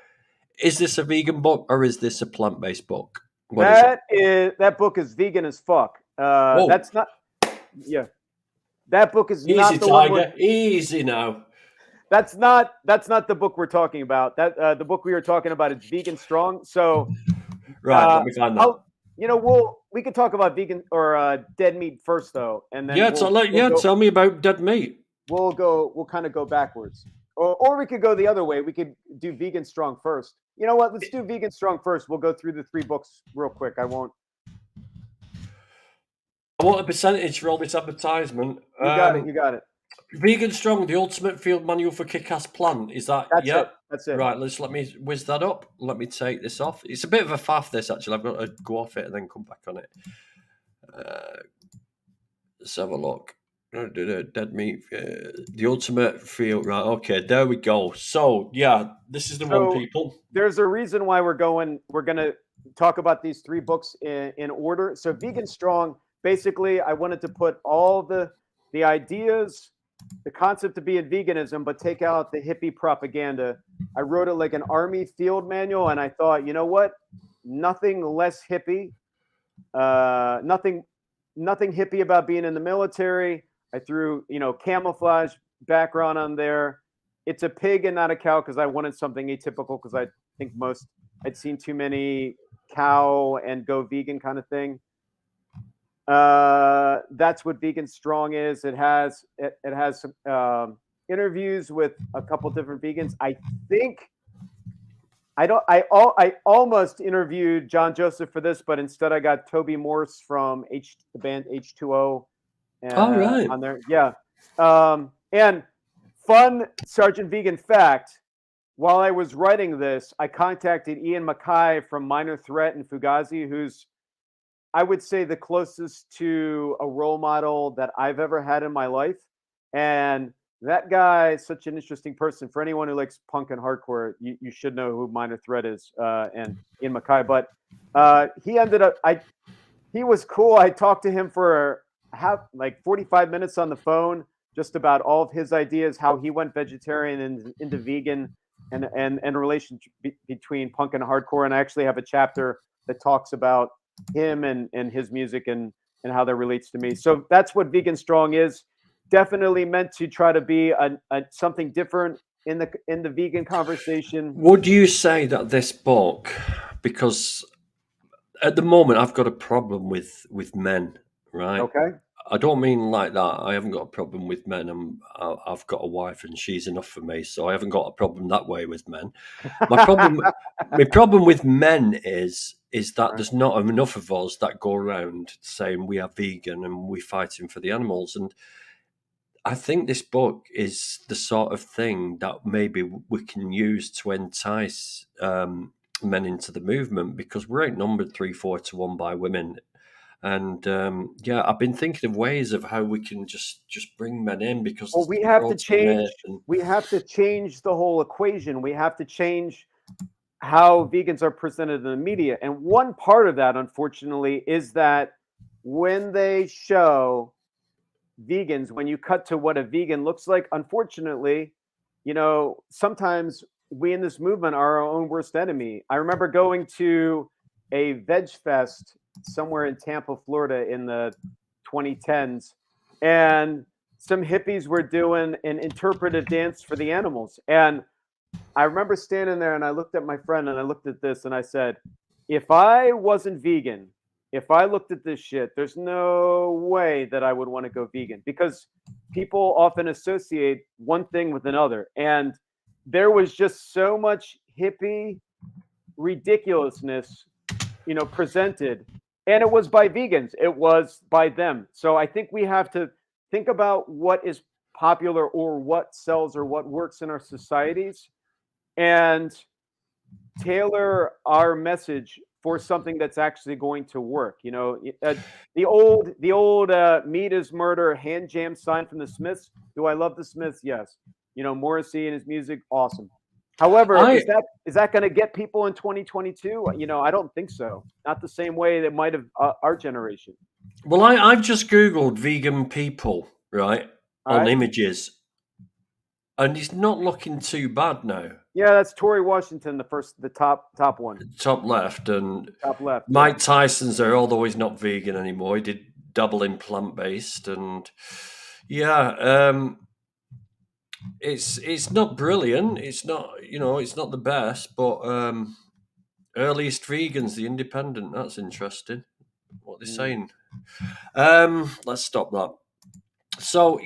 is this a vegan book or is this a plant-based book? That book is vegan as fuck. That's not. Yeah, that book is easy, not the Tiger. one. Easy now. That's not the book we're talking about. The book we were talking about is Vegan Strong. So, right, let me find that. We could talk about vegan or dead meat first, though, and then tell me about dead meat. We'll kind of go backwards, or we could go the other way. We could do Vegan Strong first. You know what? Let's do Vegan Strong first. We'll go through the 3 books real quick. I want a percentage for all this advertisement. You got it. Vegan Strong, the ultimate field manual for kick-ass plant. Is that? That's it. Right, let me whiz that up. Let me take this off. It's a bit of a faff, this, actually. I've got to go off it and then come back on it. Let's have a look. Dead meat, the ultimate field. Right, okay, there we go. So, yeah, this is the one, people. There's a reason why we're going to talk about these 3 books in order. So, Vegan Strong, basically, I wanted to put all the ideas the concept of being veganism, but take out the hippie propaganda. I wrote it like an army field manual, and I thought, you know what? Nothing less hippie. Nothing, nothing hippie about being in the military. I threw, camouflage background on there. It's a pig and not a cow because I wanted something atypical because I think I'd seen too many cow and go vegan kind of thing. That's what Vegan Strong is. It has some interviews with a couple different vegans. I think I almost interviewed John Joseph for this, but instead I got Toby Morse from the band H2O All right. on there. Yeah. And fun Sergeant Vegan fact, while I was writing this, I contacted Ian Mackay from Minor Threat and Fugazi, who's, I would say, the closest to a role model that I've ever had in my life. And that guy is such an interesting person. For anyone who likes punk and hardcore, you should know who Minor Threat is, and Ian Mackay. But he ended up, he was cool. I talked to him for 45 minutes on the phone, just about all of his ideas, how he went vegetarian and into vegan, and relationship between punk and hardcore. And I actually have a chapter that talks about him and his music and how that relates to me. So that's what Vegan Strong is. Definitely meant to try to be a something different in the vegan conversation. Would you say that this book, because at the moment I've got a problem with men, right? Okay. I don't mean like that. I haven't got a problem with men. I've got a wife and she's enough for me, so I haven't got a problem that way with men. My problem with men is that Right. there's not enough of us that go around saying we are vegan and we're fighting for the animals. And I think this book is the sort of thing that maybe we can use to entice men into the movement, because we're outnumbered 3-4 to 1 by women. And I've been thinking of ways of how we can just bring men in, because Well, there's the protein myth and we have to change the whole equation. We have to change how vegans are presented in the media. And one part of that, unfortunately, is that when they show vegans, when you cut to what a vegan looks like, unfortunately, sometimes we in this movement are our own worst enemy. I remember going to a veg fest somewhere in Tampa, Florida in the 2010s, and some hippies were doing an interpretive dance for the animals. And I remember standing there and I looked at my friend and I looked at this and I said, if I wasn't vegan, if I looked at this shit, there's no way that I would want to go vegan, because people often associate one thing with another. And there was just so much hippie ridiculousness, presented. And it was by vegans, it was by them. So I think we have to think about what is popular or what sells or what works in our societies, and tailor our message for something that's actually going to work. The old meat is murder hand jam sign from the Smiths. Do I love the Smiths? Yes. Morrissey and his music, awesome. However, I is that going to get people in 2022? I don't think so. Not the same way that might have our generation. I've just googled vegan people, right, All on right. images, and it's not looking too bad now. Yeah, that's Tory Washington, the top one, Top left, and top left. Yeah. Mike Tyson's there, although he's not vegan anymore. He did double in plant based, and it's not brilliant. It's not it's not the best, but earliest vegans, the Independent. That's interesting. What they're saying. Let's stop that. So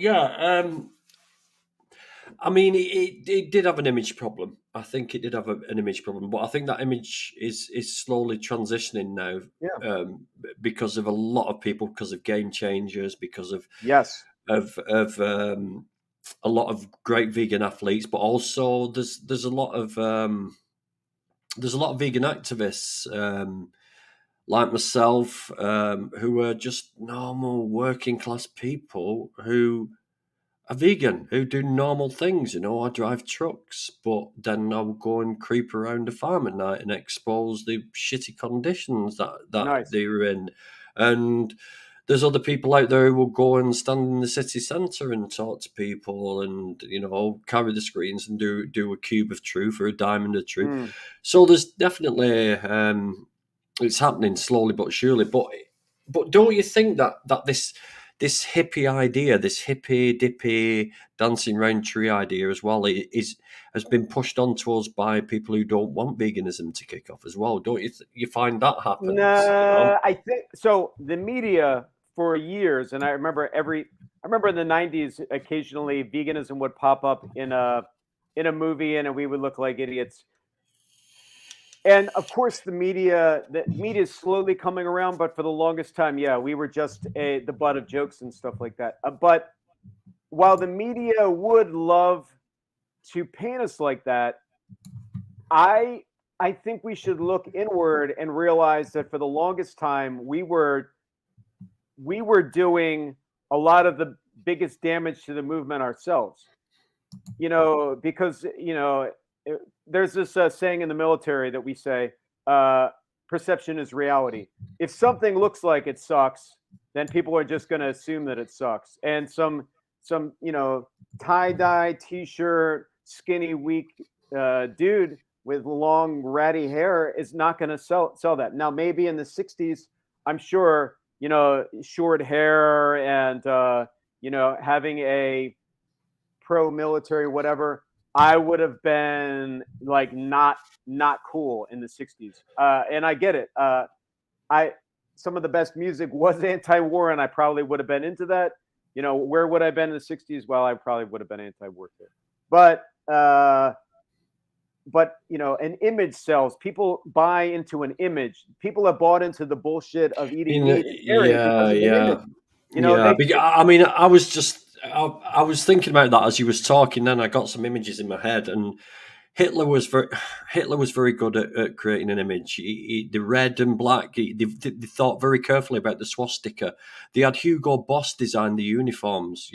I mean, it did have an image problem. I think it did have an image problem, but I think that image is slowly transitioning now, Yeah. because of a lot of people, because of Game Changers, because of Yes. a lot of great vegan athletes, but also there's a lot of vegan activists, like myself, who are just normal working class people who are vegan, who do normal things. I drive trucks, but then I'll go and creep around a farm at night and expose the shitty conditions that Nice. they're in. And there's other people out there who will go and stand in the city centre and talk to people, and carry the screens and do a cube of truth or a diamond of truth. Mm. So there's definitely it's happening slowly but surely. But don't you think that this hippie idea, this hippie dippy dancing round tree idea as well, has been pushed onto us by people who don't want veganism to kick off as well? Don't you? You find that happens? No, I think so. The media for years, and I remember in the '90s, occasionally veganism would pop up in a movie, and we would look like idiots. And of course, the media is slowly coming around, but for the longest time, yeah, we were just the butt of jokes and stuff like that. But while the media would love to paint us like that, I I think we should look inward and realize that for the longest time we were doing a lot of the biggest damage to the movement ourselves. Because there's this saying in the military that we say, uh, perception is reality. If something looks like it sucks, then people are just going to assume that it sucks. And some tie dye t-shirt, skinny, weak dude with long ratty hair is not going to sell that. Now maybe in the '60s, I'm sure short hair and having a pro military whatever, I would have been like not cool in the '60s. And I get it. I Some of the best music was anti-war, and I probably would have been into that. Where would I have been in the '60s? Well, I probably would have been anti-war too. But an image sells. People buy into an image. People have bought into the bullshit of eating meat and dairy Yeah, because of an yeah. image. Yeah, I mean, I was thinking about that as you was talking. Then I got some images in my head, and Hitler was very Hitler was very good at creating an image. The red and black. They thought very carefully about the swastika. They had Hugo Boss design the uniforms.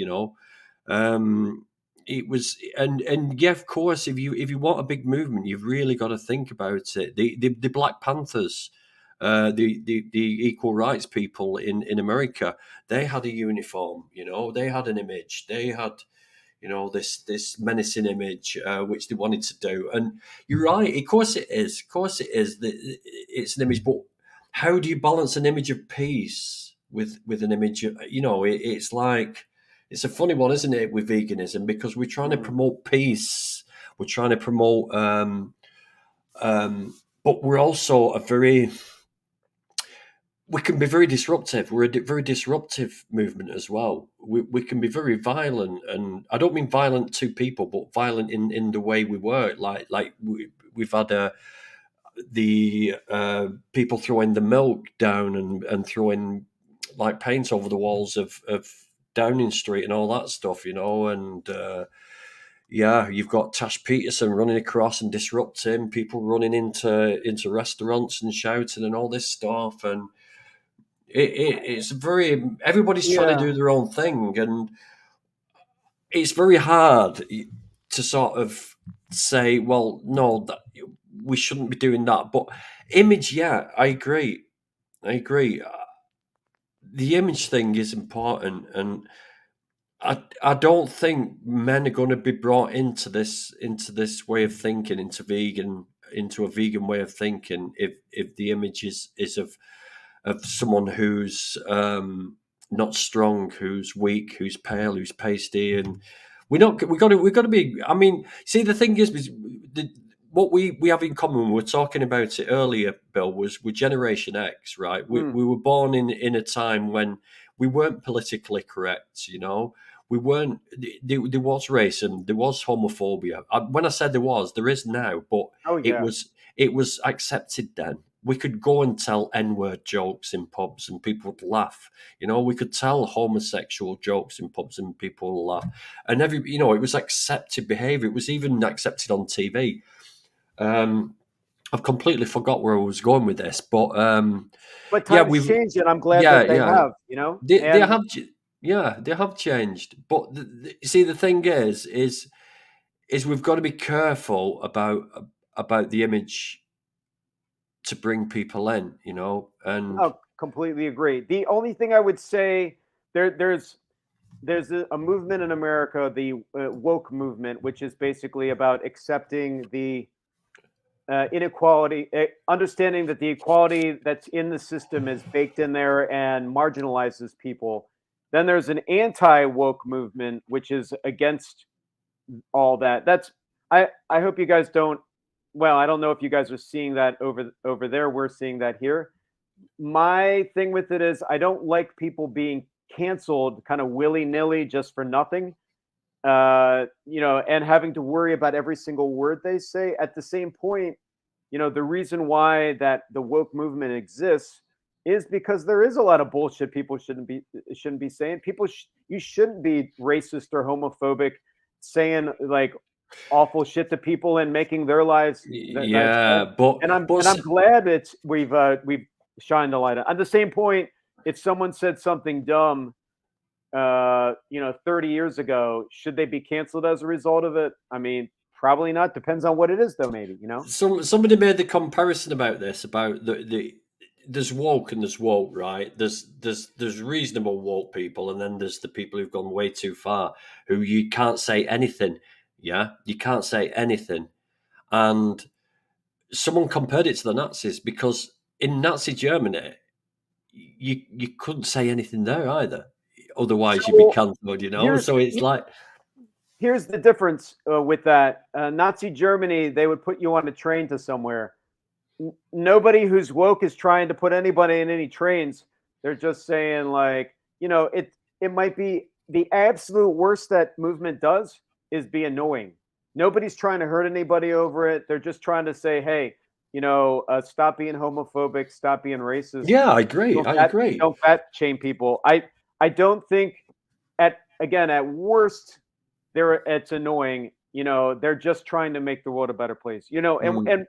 It was and yeah, of course, if you want a big movement, you've really got to think about it. The Black Panthers. The equal rights people in America, they had a uniform, they had an image, they had this menacing image which they wanted to do. And you're right, of course it is that it's an image, but how do you balance an image of peace with an image of, it's like, it's a funny one, isn't it, with veganism, because we're trying to promote peace, we're trying to promote but we're also we can be very disruptive. We're a very disruptive movement as well. We can be very violent, and I don't mean violent to people, but violent in the way we work. Like we've had the people throwing the milk down and throwing like paint over the walls of Downing Street and all that stuff, and. Yeah, you've got Tash Peterson running across and disrupting, people running into restaurants and shouting and all this stuff, and it's very, everybody's trying to Yeah. do their own thing, and it's very hard to sort of say, well, no, we shouldn't be doing that. But image, yeah, I agree. I agree. The image thing is important, and I don't think men are going to be brought into this way of thinking, into a vegan way of thinking, if the image is of someone who's not strong, who's weak, who's pale, who's pasty, and we got to be. I mean, see, the thing is, what we have in common. We were talking about it earlier, Bill. Was we're Generation X, right? We Mm. we were born in a time when we weren't politically correct. We weren't. There was racism, there was homophobia. When I said there is now, but Oh it yeah. was accepted then. We could go and tell N-word jokes in pubs and people would laugh. We could tell homosexual jokes in pubs and people would laugh. And it was accepted behavior. It was even accepted on TV. I've completely forgot where I was going with this, but But yeah, times change, and I'm glad yeah, that they yeah, have. they And have, yeah, they have changed. But see, the thing is we've got to be careful about the image to bring people in, and oh, completely agree. The only thing I would say, there's a movement in America, the woke movement, which is basically about accepting the inequality, understanding that the equality that's in the system is baked in there and marginalizes people. Then there's an anti-woke movement, which is against all that. I hope you guys don't. Well, I don't know if you guys are seeing that over there. We're seeing that here. My thing with it is I don't like people being canceled kind of willy-nilly just for nothing. And having to worry about every single word they say. At the same point, the reason why that the woke movement exists is because there is a lot of bullshit people shouldn't be saying. You shouldn't be racist or homophobic, saying like awful shit to people and making their lives that's Yeah, but and I'm glad we've shined the light on. At the same point, if someone said something dumb 30 years ago, should they be canceled as a result of it? I mean, probably not. Depends on what it is, though. Maybe. somebody made the comparison about this about the there's woke and there's woke, right? There's reasonable woke people, and then there's the people who've gone way too far, who you can't say anything. Yeah, you can't say anything, and someone compared it to the Nazis because in Nazi Germany, you couldn't say anything there either. Otherwise, you'd be So cancelled. here's So it's like, here's the difference with that. Nazi Germany, they would put you on a train to somewhere. Nobody who's woke is trying to put anybody in any trains. They're just saying like, it might be the absolute worst that movement does is be annoying. Nobody's trying to hurt anybody over it. They're just trying to say, hey, stop being homophobic, stop being racist. yeah, I agree. Don't I fat, agree. don't fat shame people. I don't think at worst it's annoying. They're just trying to make the world a better place. Mm. And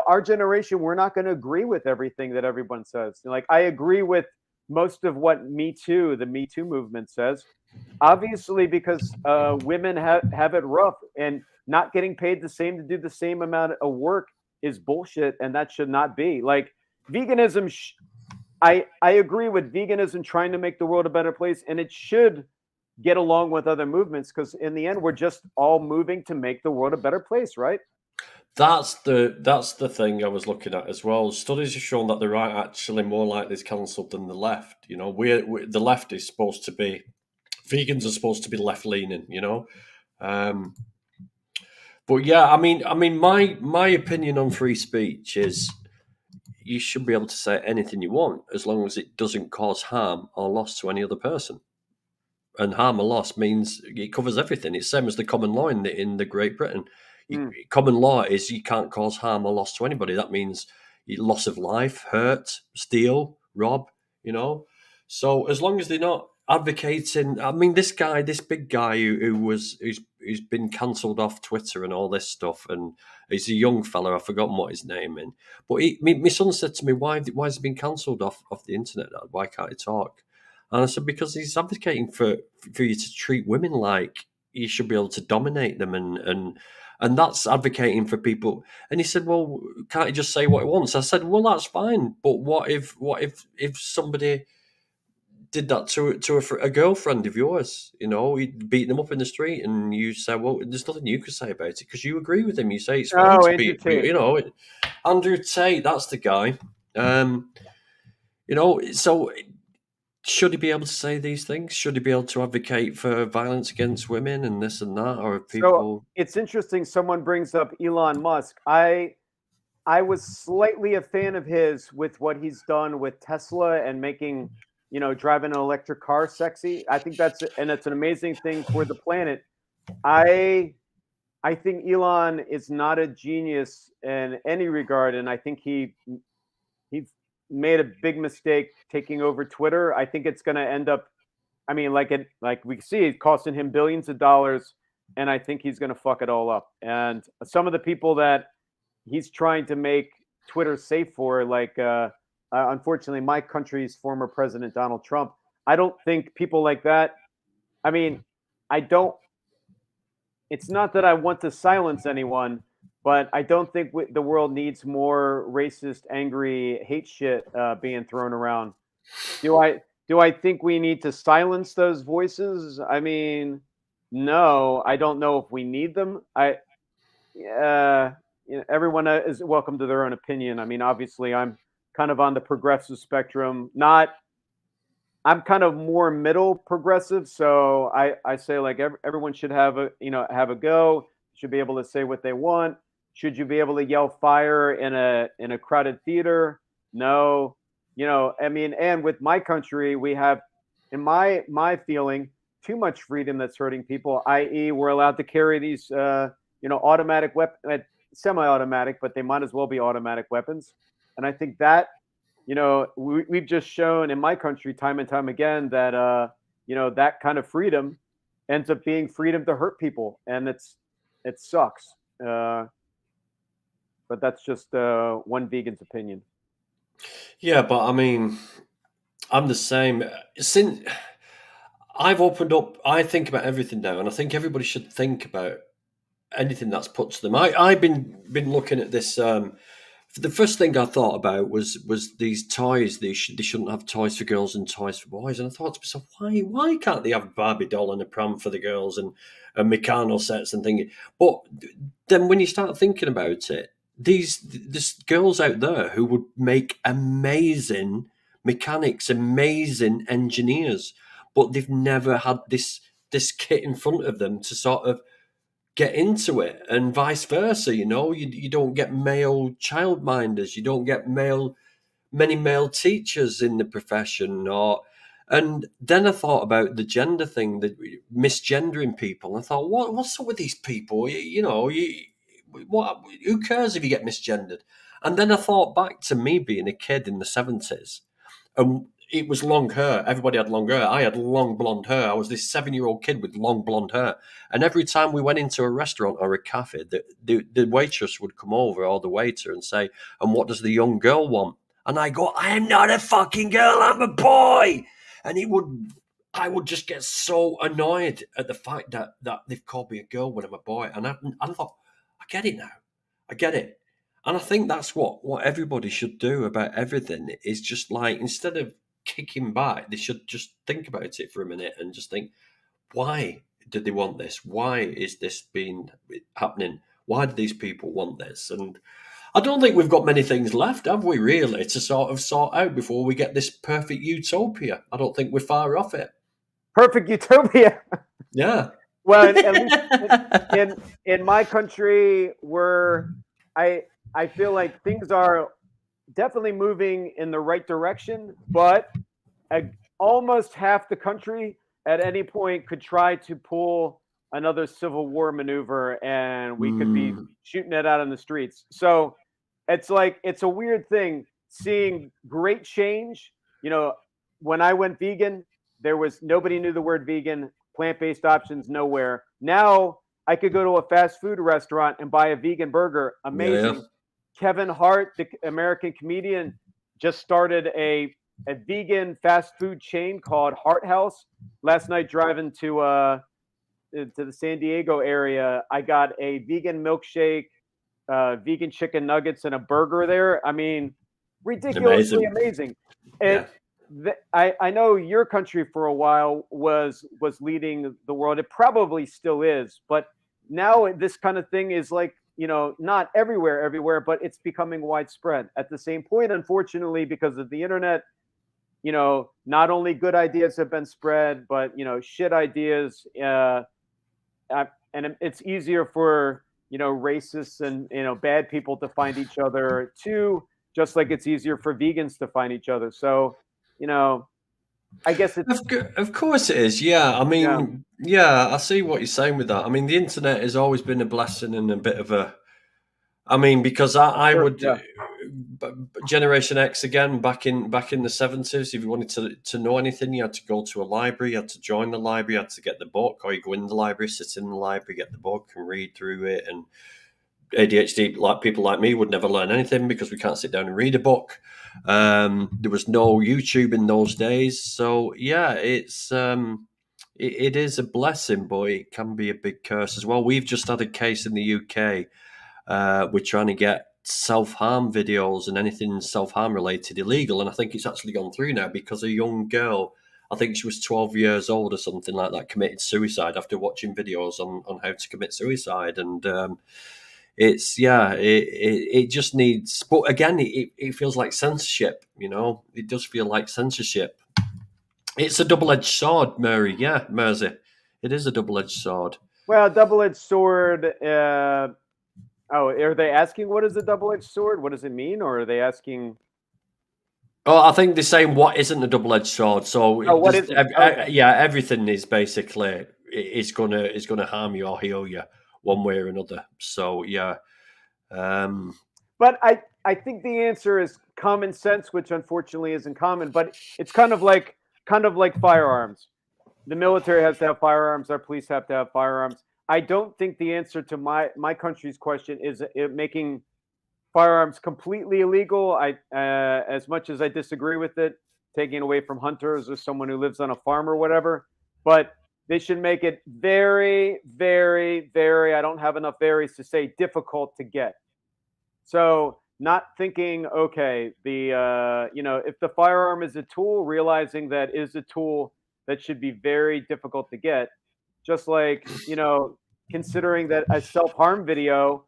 our generation, we're not going to agree with everything that everyone says. Like I agree with most of what the Me Too movement says, obviously because women have it rough, and not getting paid the same to do the same amount of work is bullshit, and that should not be. Like veganism. I agree with veganism trying to make the world a better place, and it should get along with other movements because in the end, we're just all moving to make the world a better place, right? That's the thing I was looking at as well. Studies have shown that the right actually more likely is cancelled than the left. We the left is supposed to be vegans are supposed to be left leaning. Um, but yeah, I mean, my opinion on free speech is you should be able to say anything you want as long as it doesn't cause harm or loss to any other person. And harm or loss means it covers everything. It's same as the common law in the Great Britain. Mm. Common law is you can't cause harm or loss to anybody. That means loss of life, hurt, steal, rob. So as long as they're not advocating, I mean, this big guy who's been cancelled off Twitter and all this stuff, and he's a young fella. I've forgotten what his name is, but my son said to me, "Why has he been cancelled off the internet? Dad? Why can't he talk?" And I said, because he's advocating for you to treat women like you should be able to dominate them, and that's advocating for people. And he said, well, can't he just say what he wants? I said, well, that's fine, but what if somebody did that to a girlfriend of yours? He'd beat them up in the street, and you say, well, there's nothing you can say about it because you agree with him. You say it's fine Oh, to Andrew beat, Tate. Andrew Tate, that's the guy. So should he be able to say these things? Should he be able to advocate for violence against women and this and that? Or So people? it's interesting. Someone brings up Elon Musk. I was slightly a fan of his with what he's done with Tesla and making, driving an electric car sexy. I think it's an amazing thing for the planet. I I think Elon is not a genius in any regard, and I think he's made a big mistake taking over Twitter. I think it's going to end up. I mean, like we see, it costing him billions of dollars, and I think he's going to fuck it all up. And some of the people that he's trying to make Twitter safe for, like unfortunately, my country's former president Donald Trump. I don't think people like that. I mean, I don't. It's not that I want to silence anyone, but I don't think the world needs more racist, angry, hate shit being thrown around. Do I think we need to silence those voices? I mean, no, I don't know if we need them. Everyone is welcome to their own opinion. I mean, obviously, I'm kind of on the progressive spectrum. Not, I'm kind of more middle progressive. So I say like everyone should have a go. Should be able to say what they want. Should you be able to yell fire in a crowded theater? No. I mean, and with my country, we have, in my feeling, too much freedom that's hurting people. I.e., we're allowed to carry these automatic weapon, semi-automatic, but they might as well be automatic weapons. And I think that we've just shown in my country time and time again that that kind of freedom ends up being freedom to hurt people, and it sucks. But that's just one vegan's opinion. Yeah, but I mean, I'm the same. Since I've opened up, I think about everything now, and I think everybody should think about anything that's put to them. I've been looking at this. The first thing I thought about was these toys. They shouldn't have toys for girls and toys for boys. And I thought to myself, why can't they have a Barbie doll and a pram for the girls and Meccano sets and things? But then when you start thinking about it, these girls out there who would make amazing mechanics, amazing engineers, but they've never had this kit in front of them to sort of get into it, and vice versa. You don't get male childminders, you don't get many male teachers in the profession. And then I thought about the gender thing, the misgendering people. I thought, what's up with these people? Who cares if you get misgendered? And then I thought back to me being a kid in the 70s, and it was long hair. Everybody had long hair. I had long blonde hair. I was this 7-year-old kid with long blonde hair. And every time we went into a restaurant or a cafe, the waitress would come over, or the waiter, and say, "And what does the young girl want?" And I go, "I am not a fucking girl. I'm a boy." And I would just get so annoyed at the fact that they've called me a girl when I'm a boy. And I thought, I get it now. I get it. And I think that's what everybody should do about everything, is just like, instead of kicking back, they should just think about it for a minute and just think, why did they want this? Why is this been happening? Why do these people want this? And I don't think we've got many things left, have we, really, to sort of sort out before we get this perfect utopia? I don't think we're far off it. Perfect utopia. Yeah. Well, at least in my country, I feel like things are definitely moving in the right direction, but almost half the country at any point could try to pull another civil war maneuver, and we could be shooting it out in the streets. So it's like, it's a weird thing seeing great change. When I went vegan, there was nobody knew the word vegan, plant-based options nowhere. Now I could go to a fast food restaurant and buy a vegan burger. Amazing. Yeah. Kevin Hart, the American comedian, just started a vegan fast food chain called Heart House. Last night, driving to the San Diego area, I got a vegan milkshake, vegan chicken nuggets, and a burger there. I mean, ridiculously amazing. Yeah. I know your country for a while was leading the world. It probably still is, but now this kind of thing is like, not everywhere, but it's becoming widespread. At the same point, unfortunately, because of the internet, not only good ideas have been spread, but shit ideas. And it's easier for racists and bad people to find each other too, just like it's easier for vegans to find each other. So, I guess it's Of course it is. Yeah. I yeah, mean, yeah, I see what you're saying with that. I mean, the internet has always been a blessing and a bit of a. I mean, because I sure, would yeah, Generation X again, back in the 70s. If you wanted to know anything, you had to go to a library, you had to join the library, you had to get the book, or you go in the library, sit in the library, get the book, and read through it. And ADHD, like people like me, would never learn anything because we can't sit down and read a book. There was no YouTube in those days, so yeah, it is a blessing, but it can be a big curse as well. We've just had a case in the UK. We're trying to get self-harm videos and anything self-harm related illegal, and I think it's actually gone through now because a young girl, I think she was 12 years old or something like that, committed suicide after watching videos on how to commit suicide. And it's it just needs, but again, it feels like censorship. It does feel like censorship. It's a double-edged sword, Mary. Yeah, Mersey, it is a double-edged sword. Well, double-edged sword. Oh, are they asking what is a double-edged sword? What does it mean, or are they asking? Oh, I think they're saying what isn't a double-edged sword. So Oh, what isn't? Okay. yeah, everything is basically is gonna harm you or heal you one way or another. So yeah, um, But I think the answer is common sense, which unfortunately isn't common. But it's kind of like firearms. The military has to have firearms. Our police have to have firearms. I don't think the answer to my country's question is making firearms completely illegal. As much as I disagree with it, taking away from hunters or someone who lives on a farm or whatever, but they should make it very, very, very. I don't have enough varies to say difficult to get. So not thinking, okay, if the firearm is a tool, realizing that is a tool that should be very difficult to get, just like considering that a self-harm video,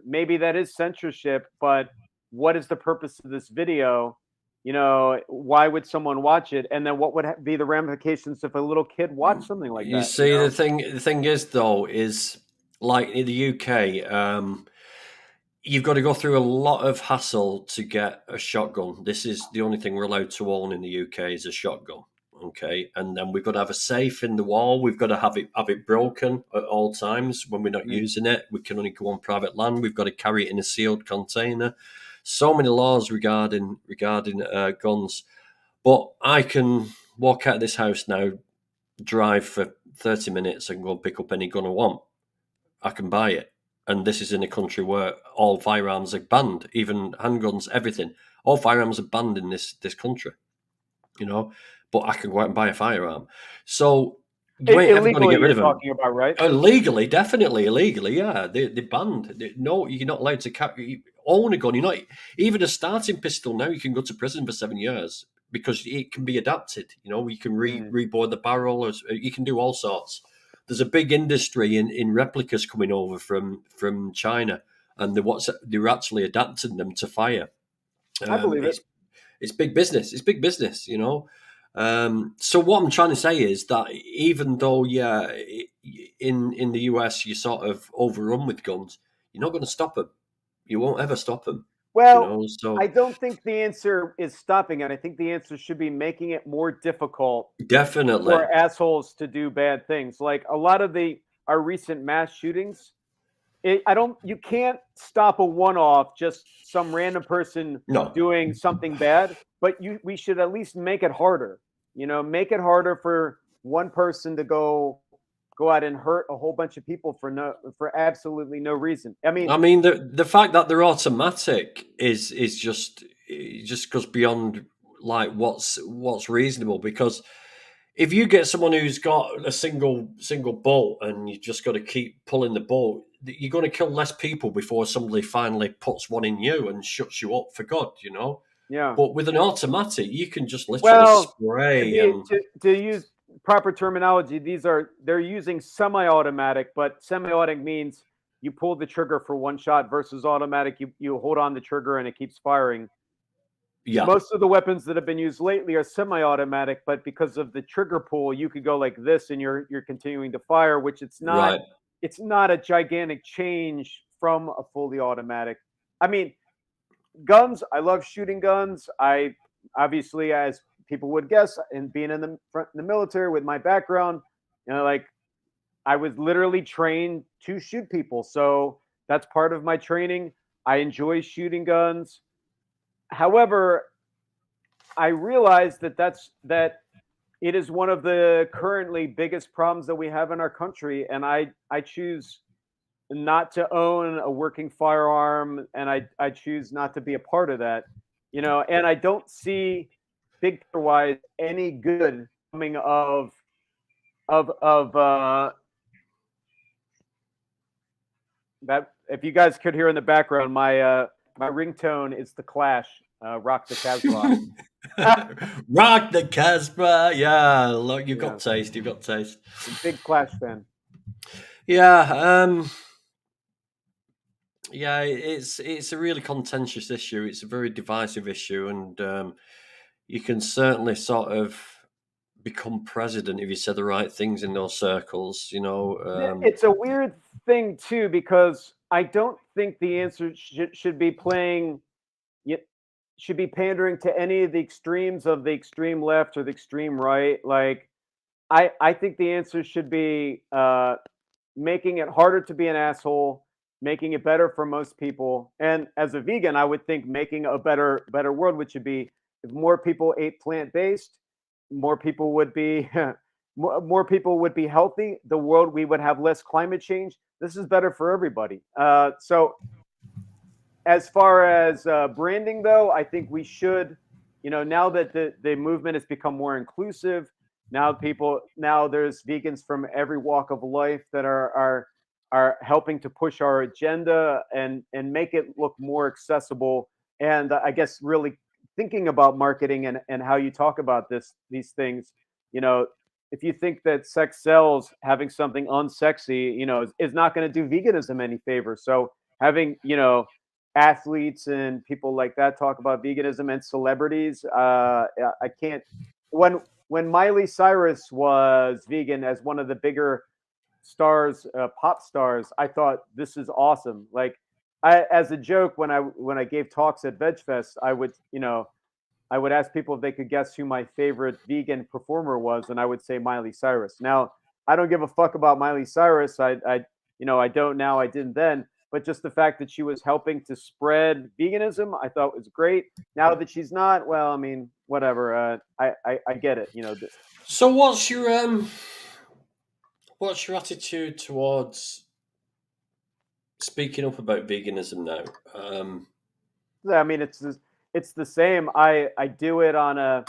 maybe that is censorship, but what is the purpose of this video? Why would someone watch it? And then what would be the ramifications if a little kid watched something like you that? see, the thing is though is like in the UK. You've got to go through a lot of hassle to get a shotgun. This is the only thing we're allowed to own in the UK is a shotgun. Okay, and then we've got to have a safe in the wall. We've got to have it broken at all times when we're not Mm. using it. We can only go on private land. We've got to carry it in a sealed container. So many laws regarding guns. But I can walk out of this house now, drive for 30 minutes, and go and pick up any gun I want. I can buy it. And this is in a country where all firearms are banned, even handguns, everything. All firearms are banned in this country, you know. But I can go out and buy a firearm. So you ain't ever going to Illegally, get rid you're of them. talking about, right? Illegally, definitely illegally, yeah. They're banned. No, you're not allowed to own a gun. You're not even a starting pistol now. You can go to prison for 7 years because it can be adapted. You can Mm. reboard the barrel, or you can do all sorts. There's a big industry in replicas coming over from China, and they're actually adapting them to fire. I believe it. It's big business. It's big business. So what I'm trying to say is that even though, yeah, in the US you're sort of overrun with guns, you're not going to stop them. You won't ever stop them. Well, I So don't think the answer is stopping it. I think the answer should be making it more difficult definitely, for assholes to do bad things. Like a lot of our recent mass shootings, you can't stop a one-off, just some random person no, doing something bad, but we should at least make it harder. Make it harder for one person to go out and hurt a whole bunch of people for absolutely no reason. I mean, I mean the fact that they're automatic is just, it just goes beyond like what's reasonable, because if you get someone who's got a single bolt and you just got to keep pulling the bolt, you're going to kill less people before somebody finally puts one in you and shuts you up for good. yeah. But with an automatic, you can just literally Well, to spray be and to use proper terminology, they're using semi-automatic, but semi-automatic means you pull the trigger for one shot versus automatic. You hold on the trigger and it keeps firing. yeah, Most of the weapons that have been used lately are semi-automatic, but because of the trigger pull, you could go like this and you're continuing to fire, which right. it's not a gigantic change from a fully automatic. I mean, guns, I love shooting guns. I obviously, as people would guess, and being in the military with my background, like I was literally trained to shoot people. So that's part of my training. I enjoy shooting guns. However, I realize that it is one of the currently biggest problems that we have in our country, and I choose not to own a working firearm, and I choose not to be a part of that. And I don't see big picture wise any good coming of that if you guys could hear in the background, my ringtone is the Clash, "Rock the Casbah." Rock the Casbah. Yeah, look, you've got Yeah, taste. You've got taste. big Clash fan. Yeah, yeah. It's a really contentious issue. It's a very divisive issue, and you can certainly sort of become president if you say the right things in those circles. You know. It's a weird thing too because I don't think the answer should be playing. Should be pandering to any of the extremes of the extreme left or the extreme right. Like, I think the answer should be making it harder to be an asshole, making it better for most people. And as a vegan, I would think making a better world, which would be if more people ate plant based, more people would be more people would be healthy. The world we would have less climate change. This is better for everybody. So as far as branding, though, I think we should, now that the movement has become more inclusive, now there's vegans from every walk of life that are helping to push our agenda and make it look more accessible. And I guess really thinking about marketing and how you talk about these things, you know, if you think that sex sells, having something unsexy, is not going to do veganism any favor. So having, athletes and people like that talk about veganism and celebrities. I can't. When Miley Cyrus was vegan as one of the bigger stars, pop stars, I thought this is awesome. Like, as a joke, when I gave talks at VegFest, I would ask people if they could guess who my favorite vegan performer was, and I would say Miley Cyrus. Now, I don't give a fuck about Miley Cyrus. I don't now. I didn't then. But just the fact that she was helping to spread veganism, I thought was great. Now that she's not, well, I mean, whatever. I get it. So, what's your attitude towards speaking up about veganism now? I mean, it's the same. I do it on I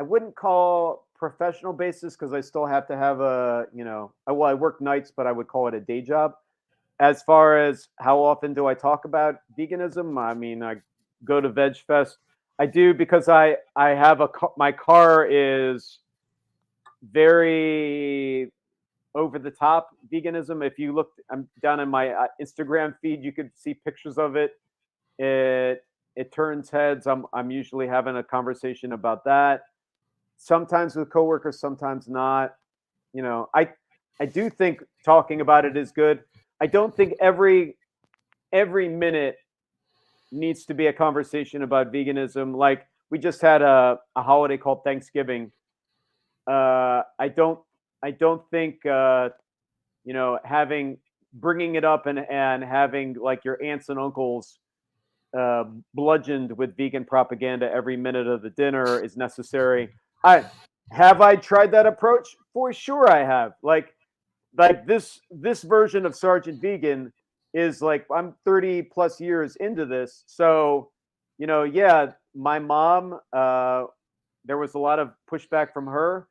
wouldn't call professional basis because I still have to have I work nights, but I would call it a day job. As far as how often do I talk about veganism, I mean, I go to Veg Fest. I do because I have my car is very over the top veganism. If you look, I'm down in my Instagram feed, you could see pictures of it. It turns heads. I'm usually having a conversation about that. Sometimes with coworkers, sometimes not. I do think talking about it is good. I don't think every minute needs to be a conversation about veganism. Like, we just had a holiday called Thanksgiving. I don't think having bringing it up and having like your aunts and uncles bludgeoned with vegan propaganda every minute of the dinner is necessary. I tried that approach? For sure I have. Like this version of Sergeant Vegan is like, I'm 30 plus years into this. So, yeah, my mom, there was a lot of pushback from her.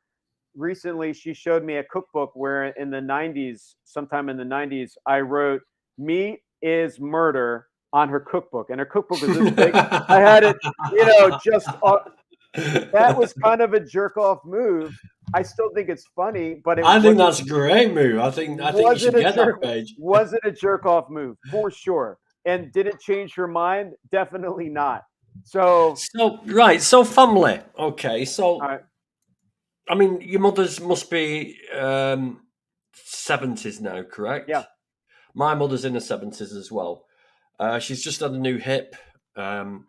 Recently, she showed me a cookbook where in the 90s, sometime in the 90s, I wrote "meat is murder" on her cookbook, and her cookbook was this big. I had it, just that was kind of a jerk off move. I still think it's funny, but it I think wasn't. that's a great move. I think you Was it should a get jerk? that page. Was it a jerk off move? For sure. And did it change her mind? Definitely not. So, So right, so family. Okay, all so right, I mean, your mother's must be 70s now, yeah. correct? My mother's in her 70s as well. She's just had a new hip. Um,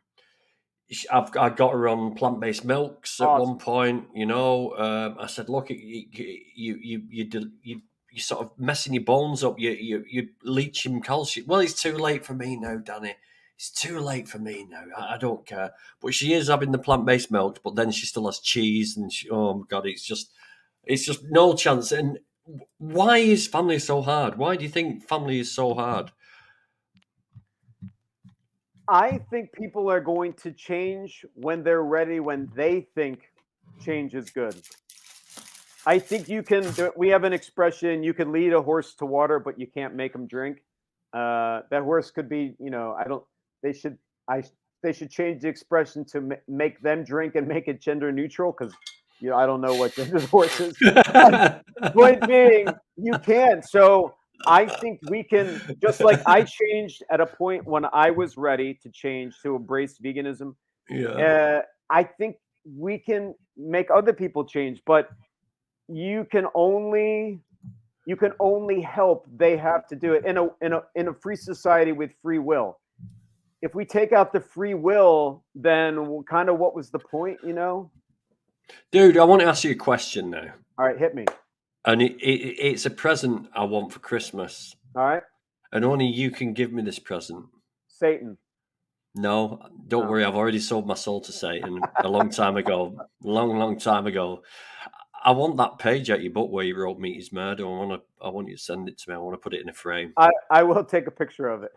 I got her on plant based milks at one Awesome. point. I said, "Look, you sort of messing your bones up. You leaching calcium. Well, it's too late for me now, Danny. It's too late for me now. I don't care." But she is having the plant based milks, but then she still has cheese, and oh my god, it's just no chance. And why is family so hard? Why do you think family is so hard? I think people are going to change when they're ready, when they think change is good. I think we have an expression, you can lead a horse to water, but you can't make him drink. That horse could be, I don't. They should. I. They should change the expression to make them drink and make it gender neutral because, I don't know what gender the horse is. But point being, you can. So I think we can. Just like I changed at a point when I was ready to change to embrace veganism. Yeah. Uh, I think we can make other people change, but you can only you can only help. They have to do it in a free society with free will. If we take out the free will, then kind of what was the point, Dude, I want to ask you a question now. All right, hit me. And it's a present I want for Christmas. All right, And only you can give me this present. Satan. No, don't Oh. worry. I've already sold my soul to Satan a long time ago. Long time ago. I want that page out your book where you wrote "Meat is Murder." I want you to send it to me. I want to put it in a frame. I will take a picture of it.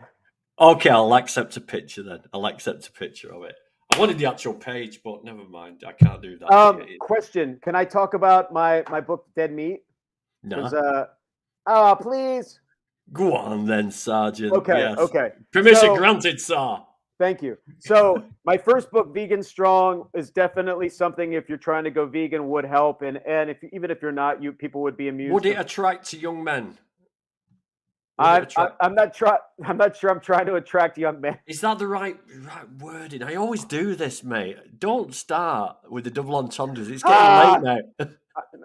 Okay, I'll accept a picture then. I'll accept a picture of it. I wanted the actual page, but never mind. I can't do that. Question: Can I talk about my book, Dead Meat? No. Please. Go on then, Sergeant. Okay. Yes. Okay. Permission granted, sir. Thank you. So my first book, Vegan Strong, is definitely something if you're trying to go vegan would help, and even if you're not, people would be amused. Would it attract to young men? I'm not sure I'm trying to attract young men. Is that the right wording? I always do this, mate. Don't start with the double entendres. It's getting late now.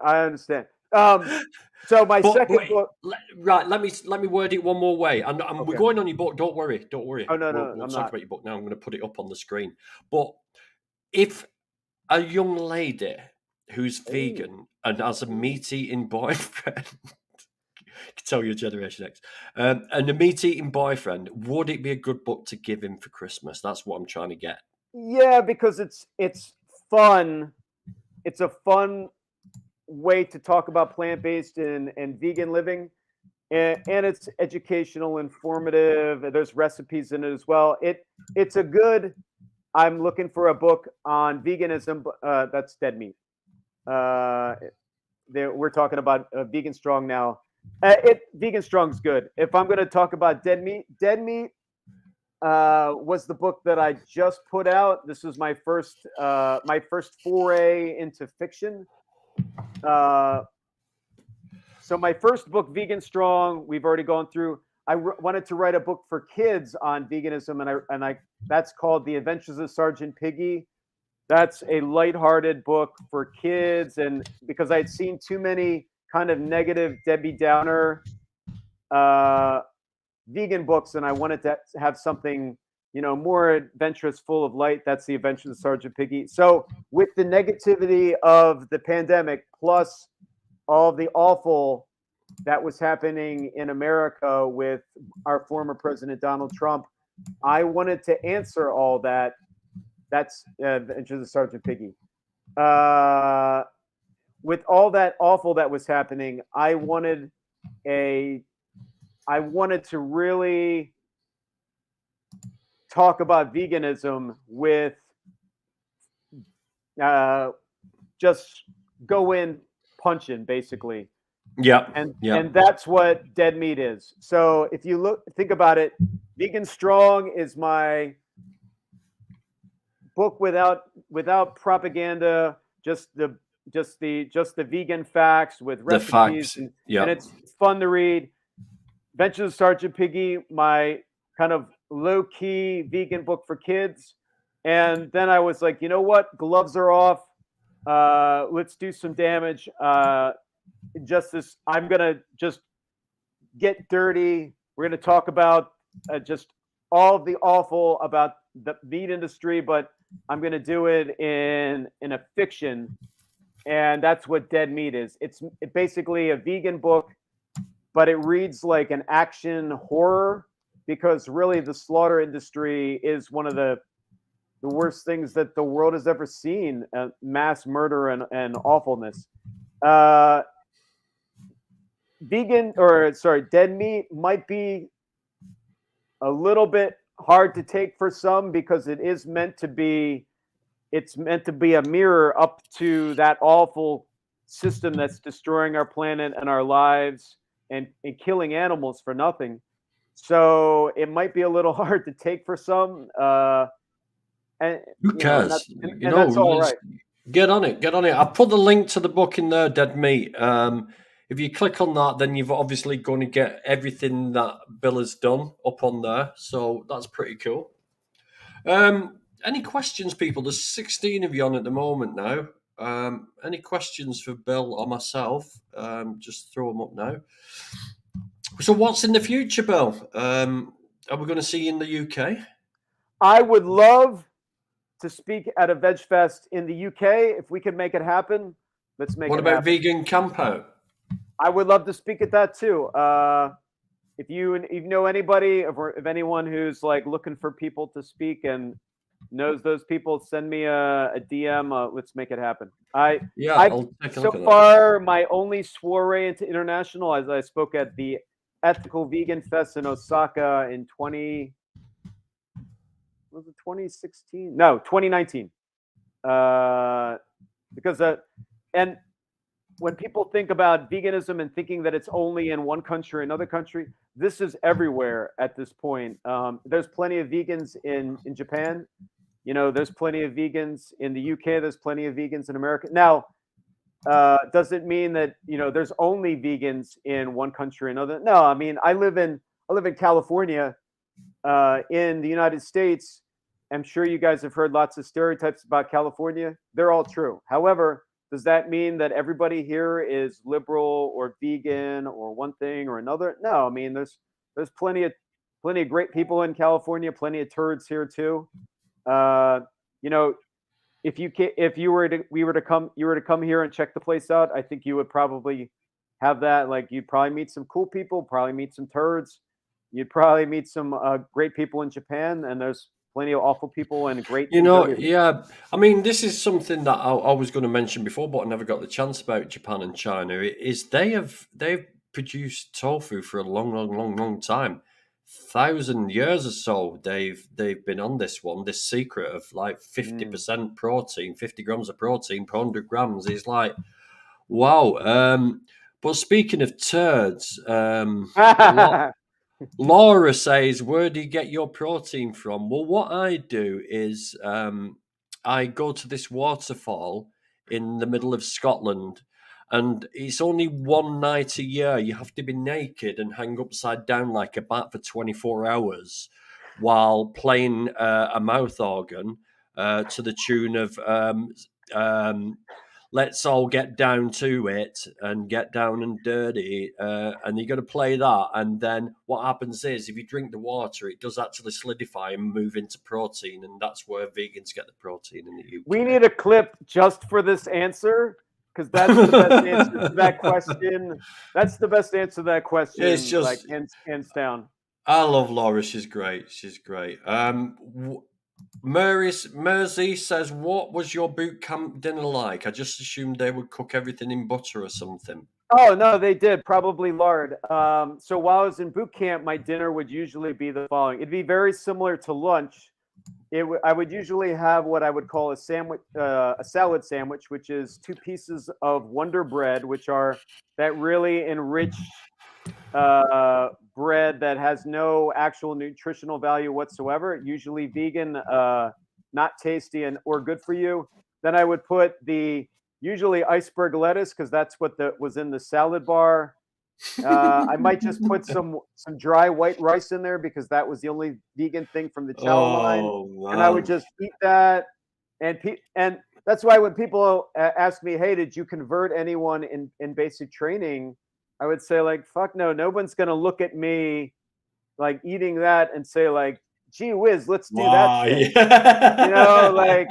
I understand. So my second book. Right, let me word it one more way. And okay. We're going on your book. Don't worry. Oh no, we'll talk about your book now. I'm going to put it up on the screen. But if a young lady who's vegan and has a meat-eating boyfriend, I can tell you're Generation X, and a meat-eating boyfriend, would it be a good book to give him for Christmas? That's what I'm trying to get. Yeah, because it's fun. It's a fun way to talk about plant-based and vegan living, and it's educational, informative. There's recipes in it as well. It's a good. I'm looking for a book on veganism. That's Dead Meat. We're talking about Vegan Strong now. Vegan Strong's good. If I'm going to talk about Dead Meat was the book that I just put out. This was my first foray into fiction. So my first book, Vegan Strong, we've already gone through. I wanted to write a book for kids on veganism, and I that's called The Adventures of Sergeant Piggy. That's a lighthearted book for kids, and because I'd seen too many kind of negative Debbie Downer vegan books, and I wanted to have something more adventurous, full of light. That's The Adventures of Sergeant Piggy. So with the negativity of the pandemic plus all the awful that was happening in America with our former president Donald Trump, I wanted to answer all that. That's Adventures of Sergeant Piggy. With all that awful that was happening, I wanted to really talk about veganism with just go in punching, basically. Yeah. And that's what Dead Meat is. So if you think about it, Vegan Strong is my book without propaganda, just the vegan facts with recipes, facts. And it's fun to read. Adventures of Sergeant Piggy, my kind of low-key vegan book for kids. And then I was like, you know what? Gloves are off. Let's do some damage. I'm gonna just get dirty. We're gonna talk about just all of the awful about the meat industry, but I'm gonna do it in a fiction, and that's what Dead Meat is. It's basically a vegan book, but it reads like an action horror because really the slaughter industry is one of the worst things that the world has ever seen, mass murder and awfulness. Dead Meat might be a little bit hard to take for some because it's meant to be a mirror up to that awful system that's destroying our planet and our lives and killing animals for nothing. So it might be a little hard to take for some. And Who and that's cares? and that's all Let's right. get on it. Get on it. I put the link to the book in there, Dead Meat. If you click on that, then you've obviously going to get everything that Bill has done up on there. So that's pretty cool. Any questions, people? There's 16 of you on at the moment now. Any questions for Bill or myself? Just throw them up now. So, what's in the future, Bill? Are we going to see you in the UK? I would love to speak at a Veg Fest in the UK if we could make it happen. Let's make What it about happen. Vegan Campout? I would love to speak at that too. If you know anybody, if anyone who's like looking for people to speak and knows those people, send me a DM. Let's make it happen. Yeah, I I'll take a so look at that. far my only soiree into international, as I spoke at the Ethical Vegan Fest in Osaka in 2016? No, 2019. Because and when people think about veganism and thinking that it's only in one country or another country, this is everywhere at this point. There's plenty of vegans in Japan. You know, there's plenty of vegans in the UK. There's plenty of vegans in America. Now, does it mean that there's only vegans in one country or another? No, I mean I live in California, in the United States. I'm sure you guys have heard lots of stereotypes about California. They're all true. However, does that mean that everybody here is liberal or vegan or one thing or another? No, I mean there's plenty of great people in California, plenty of turds here too. Uh, you know, if you were to come here and check the place out, I think you would probably have that. Like you'd probably meet some cool people, probably meet some turds. You'd probably meet some great people in Japan, and there's plenty of awful people and great things everywhere. Yeah. I mean, this is something that I was going to mention before, but I never got the chance about Japan and China. Is they've produced tofu for a long, long, long, long time, 1,000 years or so. They've been on this secret of like Mm. 50% protein, 50 grams of protein per 100 grams. Is like wow. But speaking of turds, Laura says, "Where do you get your protein from?" Well, what I do is I go to this waterfall in the middle of Scotland, and it's only one night a year. You have to be naked and hang upside down like a bat for 24 hours while playing a mouth organ to the tune of let's all get down to it and get down and dirty. And you got to play that. And then what happens is if you drink the water, it does actually solidify and move into protein. And that's where vegans get the protein in the We UK. need a clip just for this answer because that's the best answer to that question. That's the best answer to that It's question, like just, hands down. I love Laura. She's great. She's great. Mersey says, "What was your boot camp dinner like? I just assumed they would cook everything in butter or something." Oh no, they did probably lard. So while I was in boot camp, my dinner would usually be the following. It'd be very similar to lunch. I would usually have what I would call a sandwich, a salad sandwich, which is two pieces of Wonder Bread, which are that really enriched bread that has no actual nutritional value whatsoever. Usually vegan, not tasty and or good for you. Then I would put the usually iceberg lettuce because that's what was in the salad bar. I might just put some dry white rice in there because that was the only vegan thing from the chow line, Oh and I would man. just eat that. And that's why when people ask me, "Hey, did you convert anyone in basic training?" I would say like, "Fuck no, no one's gonna look at me like eating that and say like, gee whiz, let's do that Wow. shit." You know, Yeah. like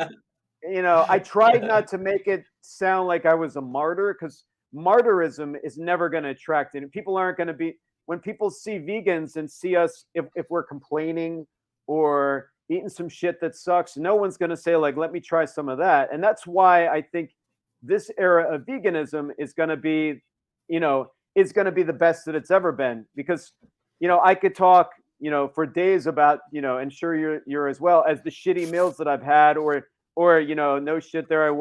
I tried not to make it sound like I was a martyr because martyrism is never going to attract and people aren't going to be when people see vegans and see us if we're complaining or eating some shit that sucks, no one's going to say like, let me try some of that. And that's why I think this era of veganism is going to be, is going to be the best that it's ever been because, I could talk, for days about, and sure you're as well as the shitty meals that I've had or no shit, there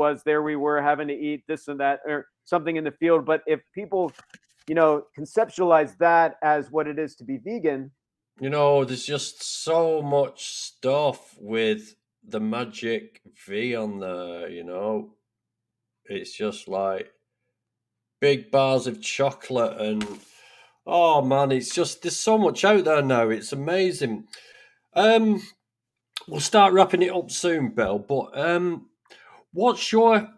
we were having to eat this and that or something in the field. But if people conceptualize that as what it is to be vegan, You know, there's just so much stuff with the magic V on there, you know. It's just like big bars of chocolate and oh man, it's just there's so much out there now. It's amazing. Um we'll start wrapping it up soon, Bill, but what's your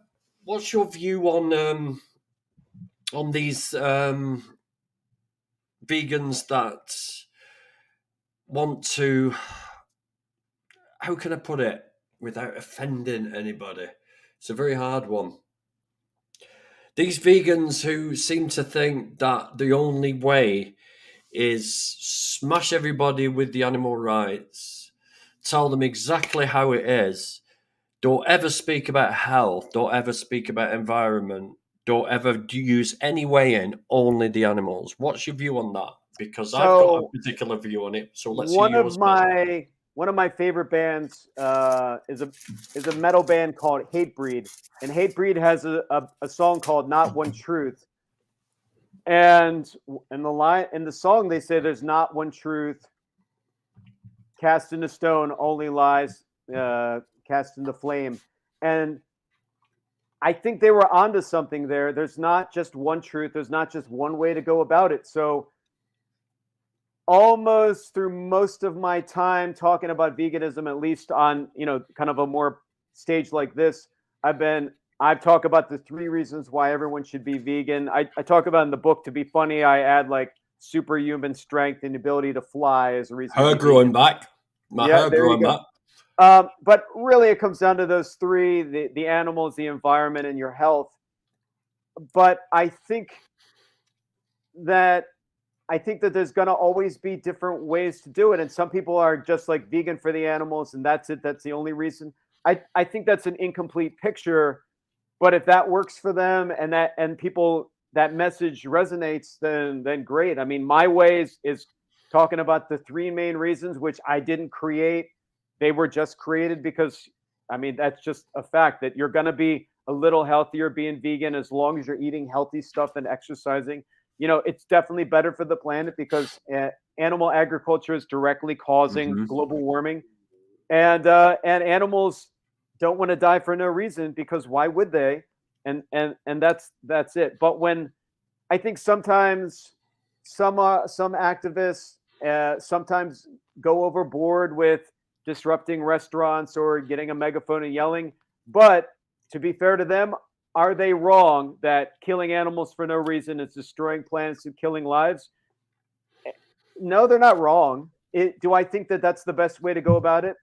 what's your view on these vegans that want to, how can I put it without offending anybody? It's a very hard one. These vegans who seem to think that the only way is smash everybody with the animal rights, tell them exactly how it is, don't ever speak about health, don't ever speak about environment, don't ever use any way in, only the animals. What's your view on that? Because I've got a So particular view on it. So let's hear one of yours, mate. my one of my favorite bands is a metal band called Hatebreed, and Hatebreed has a song called "Not One Truth." And in the song, they say there's not one truth. Cast into stone, only lies cast into flame. And I think they were onto something there. There's not just one truth. There's not just one way to go about it. So almost through most of my time talking about veganism, at least on, kind of a more stage like this, I've talked about the 3 reasons why everyone should be vegan. I talk about in the book, to be funny, I add like superhuman strength and ability to fly as a reason to Hair be growing vegan. back. My Yeah, hair there you growing go. back. But really, it comes down to those 3: the animals, the environment, and your health. But that I think that there's going to always be different ways to do it, and some people are just like vegan for the animals, and that's it. That's the only reason. I think that's an incomplete picture. But if that works for them, and people, that message resonates, then great. I mean, my ways is talking about the 3 main reasons, which I didn't create. They were just created because, I mean, that's just a fact that you're going to be a little healthier being vegan as long as you're eating healthy stuff and exercising. It's definitely better for the planet because animal agriculture is directly causing Hmm. global warming, and animals don't want to die for no reason, because why would they? And that's it. But when I think sometimes some activists sometimes go overboard with disrupting restaurants or getting a megaphone and yelling. But to be fair to them, are they wrong that killing animals for no reason is destroying planets and killing lives? No, they're not wrong. Do I think that that's the best way to go about it?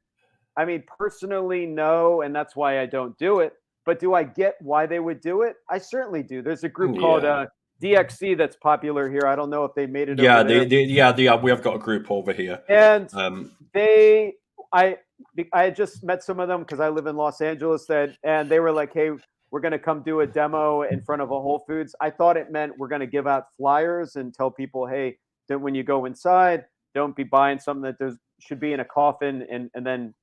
I mean, personally, no, and that's why I don't do it. But do I get why they would do it? I certainly do. There's a group called Yeah. DXC that's popular here. I don't know if they made it over Yeah, there. we have got a group over here. And Um, they, I, I had just met some of them because I live in Los Angeles. And they were like, "Hey, we're going to come do a demo in front of a Whole Foods." I thought it meant we're going to give out flyers and tell people, "Hey, when you go inside, don't be buying something that should be in a coffin and then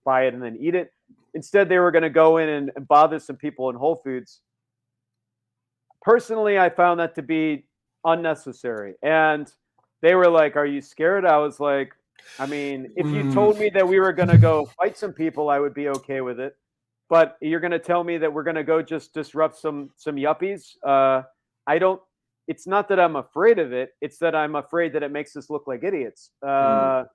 buy it and then eat it." Instead, they were going to go in and bother some people in Whole Foods. Personally, I found that to be unnecessary. And they were like, "Are you scared?" I was like, I mean, if you mm, told me that we were going to go fight some people, I would be okay with it. But you're going to tell me that we're going to go just disrupt some yuppies? I don't. It's not that I'm afraid of it. It's that I'm afraid that it makes us look like idiots. mm.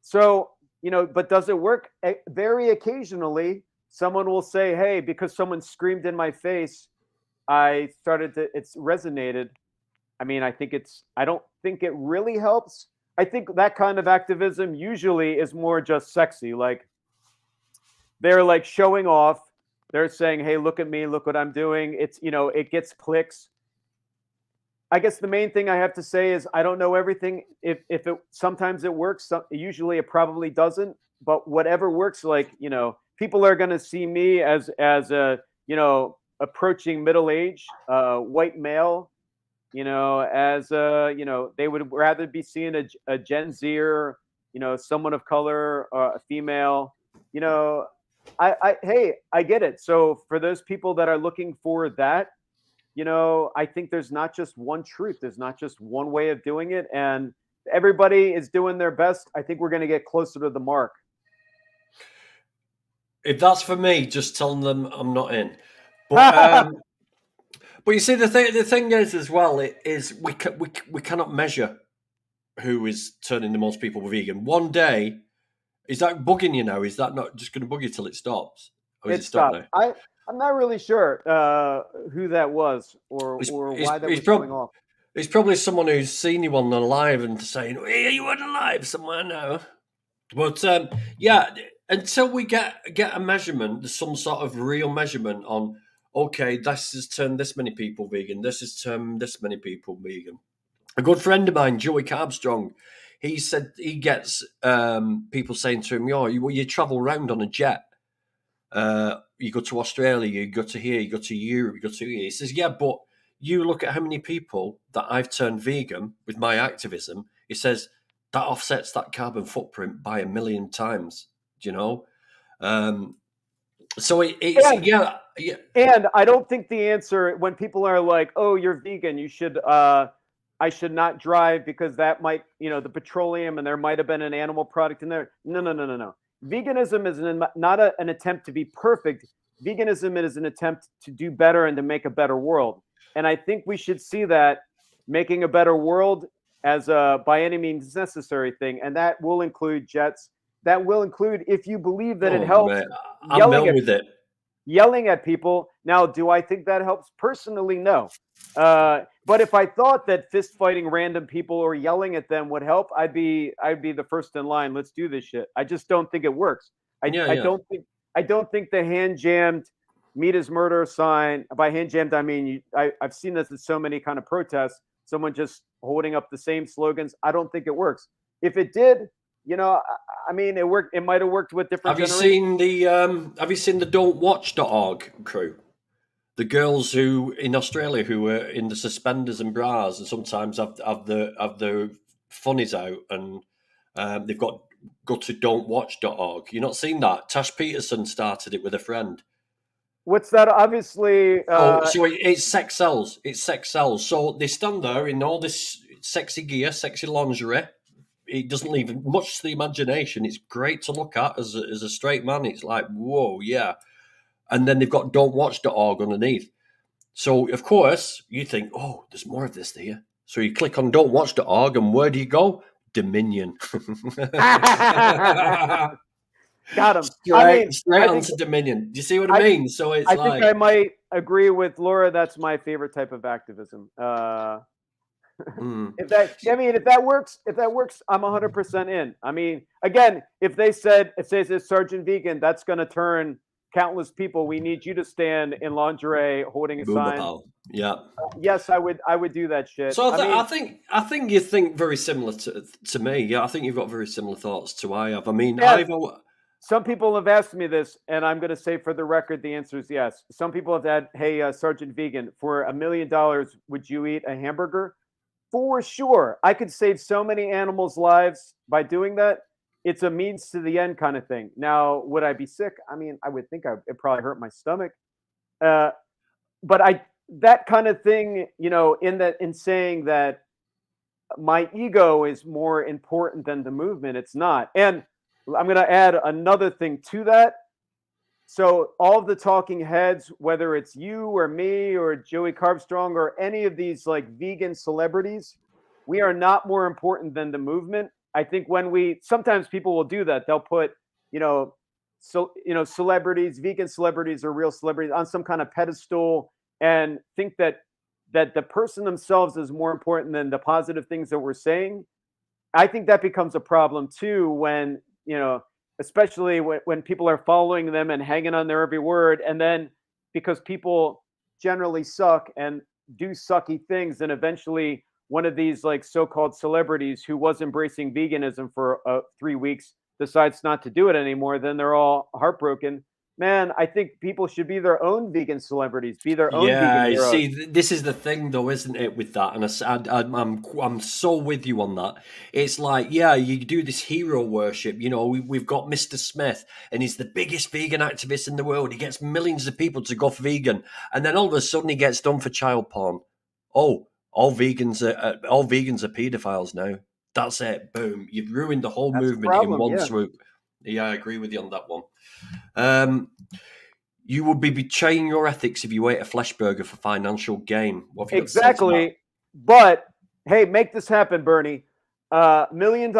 So, but does it work? Very occasionally, someone will say, "Hey, because someone screamed in my face, it's resonated." I mean, I don't think it really helps. I think that kind of activism usually is more just sexy. Like, they're like showing off. They're saying, "Hey, look at me, look what I'm doing." It gets clicks. I guess the main thing I have to say is I don't know everything. If it sometimes it works, usually it probably doesn't. But whatever works, like, people are going to see me as a approaching middle age white male. As they would rather be seeing a Gen Zer, someone of color, a female. You know, hey, I get it. So for those people that are looking for that, I think there's not just one truth. There's not just one way of doing it. And everybody is doing their best, I think we're going to get closer to the mark. If that's for me, just telling them I'm not in. But you see, the thing is as well, it is we cannot measure who is turning the most people vegan. One day, is that bugging you now? Is that not just going to bug you till it stops? Or is It it stopped stopped. now? I'm not really sure who that was It's, or it's, why that it's, was going prob- off. it's probably someone who's seen you on the live and saying, hey, are you on a live somewhere now? But yeah, until we get a measurement, some sort of real measurement on, okay, this has turned this many people vegan, this has turned this many people vegan. A good friend of mine, Joey Carbstrong, he said he gets people saying to him, you travel around on a jet. You go to Australia, you go to here, you go to Europe, you go to here. He says, yeah, but you look at how many people that I've turned vegan with my activism. He says that offsets that carbon footprint by 1,000,000 times. Do you know? Um, so it's And yeah. and I don't think the answer when people are like, "Oh, you're vegan, you should I should not drive because that might, the petroleum and there might have been an animal product in there." No, no, no, no, no. Veganism is not an attempt to be perfect. Veganism is an attempt to do better and to make a better world. And I think we should see that making a better world as a by any means necessary thing, and that will include jets. That will include if you believe that it Oh helps man, I'm yelling done at with it. people. Now, do I think that helps? Personally, no. But if I thought that fist fighting random people or yelling at them would help, I'd be the first in line. Let's do this shit. I just don't think it works. Yeah, I yeah. don't think the hand jammed meat is murder sign. By hand jammed, I mean I've seen this in so many kind of protests. Someone just holding up the same slogans. I don't think it works. If it did, I mean, it worked. It might have worked with different Have you generations. seen the don'twatch.org crew? The girls who in Australia who were in the suspenders and bras and sometimes have the funnies out and they've got go to don'twatch.org. You not seen that? Tash Peterson started it with a friend. What's that? Obviously, So it's sex sells. It's sex sells. So they stand there in all this sexy gear, sexy lingerie. It doesn't leave much to the imagination. It's great to look at as a straight man. It's like, whoa, yeah. And then they've got don'twatch.org underneath. So, of course, you think, oh, there's more of this there. So you click on don'twatch.org, and where do you go? Dominion. got him. I straight mean, straight I think onto Dominion. Do you see what I I mean? So it's I think like, I might agree with Laura. That's my favorite type of activism. hmm. If that works, I'm 100% in. I mean, again, if they said it says it's Sergeant Vegan, that's going to turn countless people. We need you to stand in lingerie holding a Boomer sign. pal. Yeah. Yes, I would do that shit. So I mean, I think you think very similar to me. Yeah, I think you've got very similar thoughts to I have. I mean, and some people have asked me this, and I'm going to say for the record, the answer is yes. Some people have said, "Hey, Sergeant Vegan, for $1,000,000, would you eat a hamburger?" For sure, I could save so many animals' lives by doing that. It's a means to the end kind of thing. Now, would I be sick? I mean, I would think it probably hurt my stomach. Uh, but I that kind of thing, in saying that my ego is more important than the movement, it's not. And I'm going to add another thing to that. So all of the talking heads, whether it's you or me or Joey Carbstrong or any of these like vegan celebrities, we are not more important than the movement. I think when we sometimes people will do that, they'll put, celebrities, vegan celebrities or real celebrities on some kind of pedestal and think that the person themselves is more important than the positive things that we're saying. I think that becomes a problem too when, especially when people are following them and hanging on their every word. And then because people generally suck and do sucky things, and eventually one of these like so-called celebrities who was embracing veganism for 3 weeks decides not to do it anymore, then they're all heartbroken. Man, I think people should be their own vegan celebrities, be their own Yeah, vegan you heroes. see, this is the thing, though, isn't it? With that, and I'm so with you on that. It's like, yeah, you do this hero worship. We've got Mr. Smith, and he's the biggest vegan activist in the world. He gets millions of people to go vegan, and then all of a sudden he gets done for child porn. Oh, all vegans are pedophiles now. That's it. Boom. You've ruined the whole That's a movement in problem. one Yeah. swoop. Yeah, I agree with you on that one. You would be betraying your ethics if you ate a flesh burger for financial gain. What have you got to say to that? Exactly. But hey, make this happen, Bernie. $1 million.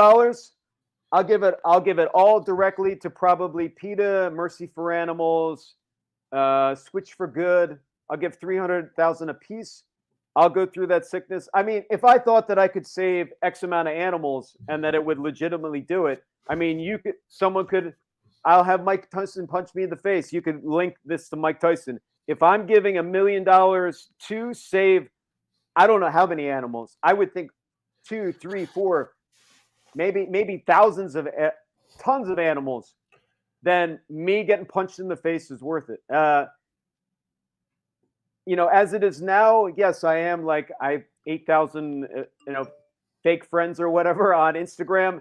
I'll give it all directly to probably PETA, Mercy for Animals, Switch for Good. I'll give 300,000 a piece. I'll go through that sickness. I mean, if I thought that I could save X amount of animals and that it would legitimately do it, I mean, someone could. I'll have Mike Tyson punch me in the face. You could link this to Mike Tyson. If I'm giving $1 million to save, I don't know how many animals. I would think 2, 3, 4, maybe thousands of tons of animals. Then me getting punched in the face is worth it. As it is now, yes, I am like I 8,000 fake friends or whatever on Instagram.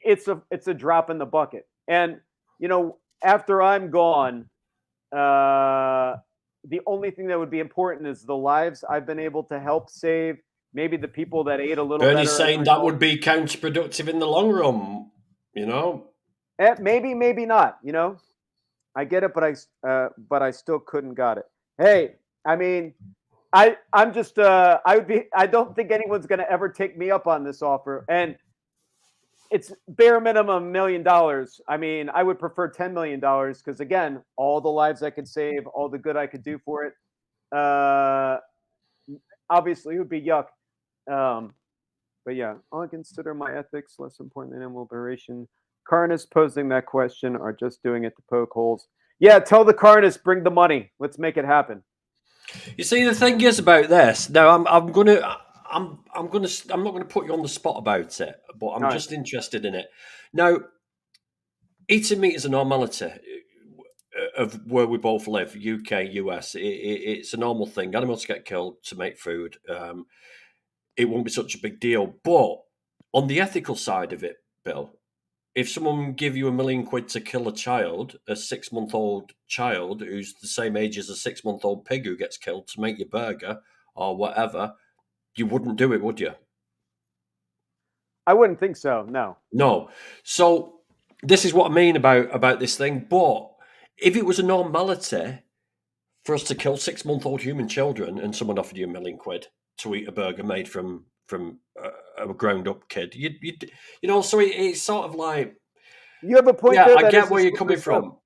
It's a drop in the bucket. And after I'm gone, the only thing that would be important is the lives I've been able to help save. Maybe the people that ate a little Bernie's better. saying that would be counterproductive in the long run. Maybe not. I get it, but I still couldn't got it. Hey, I mean, I'm just I don't think anyone's going to ever take me up on this offer, and it's bare minimum $1 million. I mean, I would prefer $10 million because again, all the lives I could save, all the good I could do for it. Obviously, it would be yuck. But yeah, I'll consider my ethics less important than animal liberation. Carnists posing that question are just doing it to poke holes. Yeah, tell the Carnists, bring the money. Let's make it happen. You see, the thing is about this. Now, I'm not gonna put you on the spot about it, but I'm just interested in it. Now, eating meat is a normality of where we both live, UK, US. It's a normal thing. Animals get killed to make food. It won't be such a big deal. But on the ethical side of it, Bill, if someone give you £1 million to kill a child, a 6-month-old child who's the same age as a 6-month-old pig who gets killed to make your burger or whatever, you wouldn't do it, would you? I wouldn't think so. No. No. So this is what I mean about this thing. But if it was a normality for us to kill 6-month-old human children and someone offered you £1 million to eat a burger made from a ground-up kid, so it's sort of like, you have a point. Yeah, there I get where you're coming from.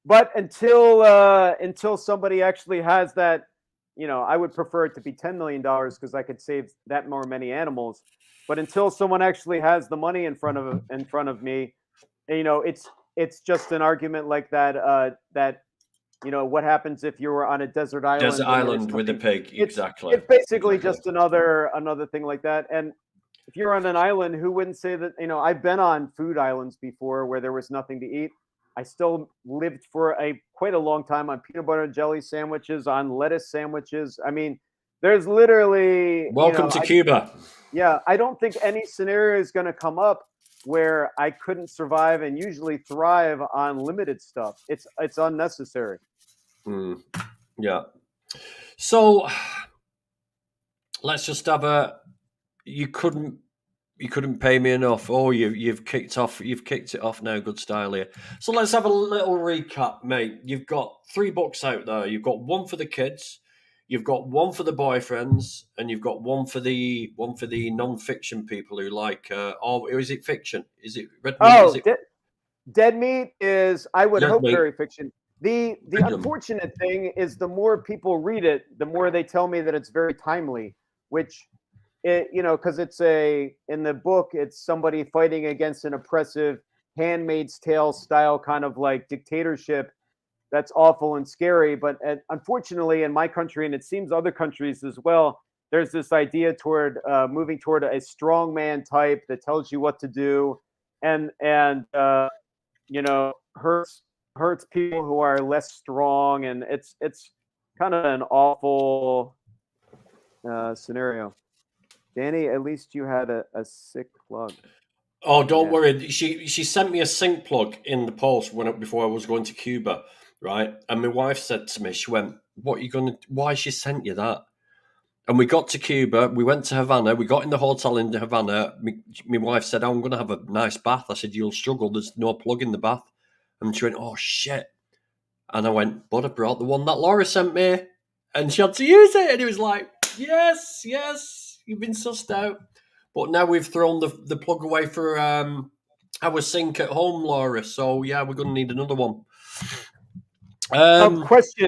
But until somebody actually has that, I would prefer it to be $10 million because I could save that many animals. But until someone actually has the money in front of me, it's just an argument like that. What happens if you were on a desert island? Desert island with a pig, exactly. It's basically just another thing like that. And if you're on an island, who wouldn't say that? I've been on food islands before where there was nothing to eat. I still lived for quite a long time on peanut butter and jelly sandwiches, on lettuce sandwiches. I mean, there's literally welcome to Cuba. Yeah, I don't think any scenario is going to come up where I couldn't survive and usually thrive on limited stuff. It's unnecessary. Yeah. So let's just have you couldn't pay me enough. Oh, you've kicked it off now. Good style here. So let's have a little recap, mate. You've got 3 books out there. You've got one for the kids, you've got one for the boyfriends, and you've got one for the non-fiction people who like. Or is it fiction? Is it red meat? Oh, Dead Meat is, I would hope, very fiction. The unfortunate thing is the more people read it, the more they tell me that it's very timely, which because in the book, it's somebody fighting against an oppressive Handmaid's Tale style kind of like dictatorship that's awful and scary. But unfortunately, in my country, and it seems other countries as well, there's this idea toward moving toward a strongman type that tells you what to do, and hurts people who are less strong, and it's kind of an awful scenario. Danny, at least you had a sick plug. Oh, don't worry. She sent me a sync plug in the post before I was going to Cuba, right? And my wife said to me, she went, "Why she sent you that?" And we got to Cuba. We went to Havana. We got in the hotel in Havana. My wife said, "Oh, I'm going to have a nice bath." I said, "You'll struggle. There's no plug in the bath." And she went, "Oh, shit." And I went, "But I brought the one that Laura sent me." And she had to use it. And it was like, yes, yes, you've been sussed out. But now we've thrown the plug away for our sink at home, Laura. So, yeah, we're going to need another one. Question: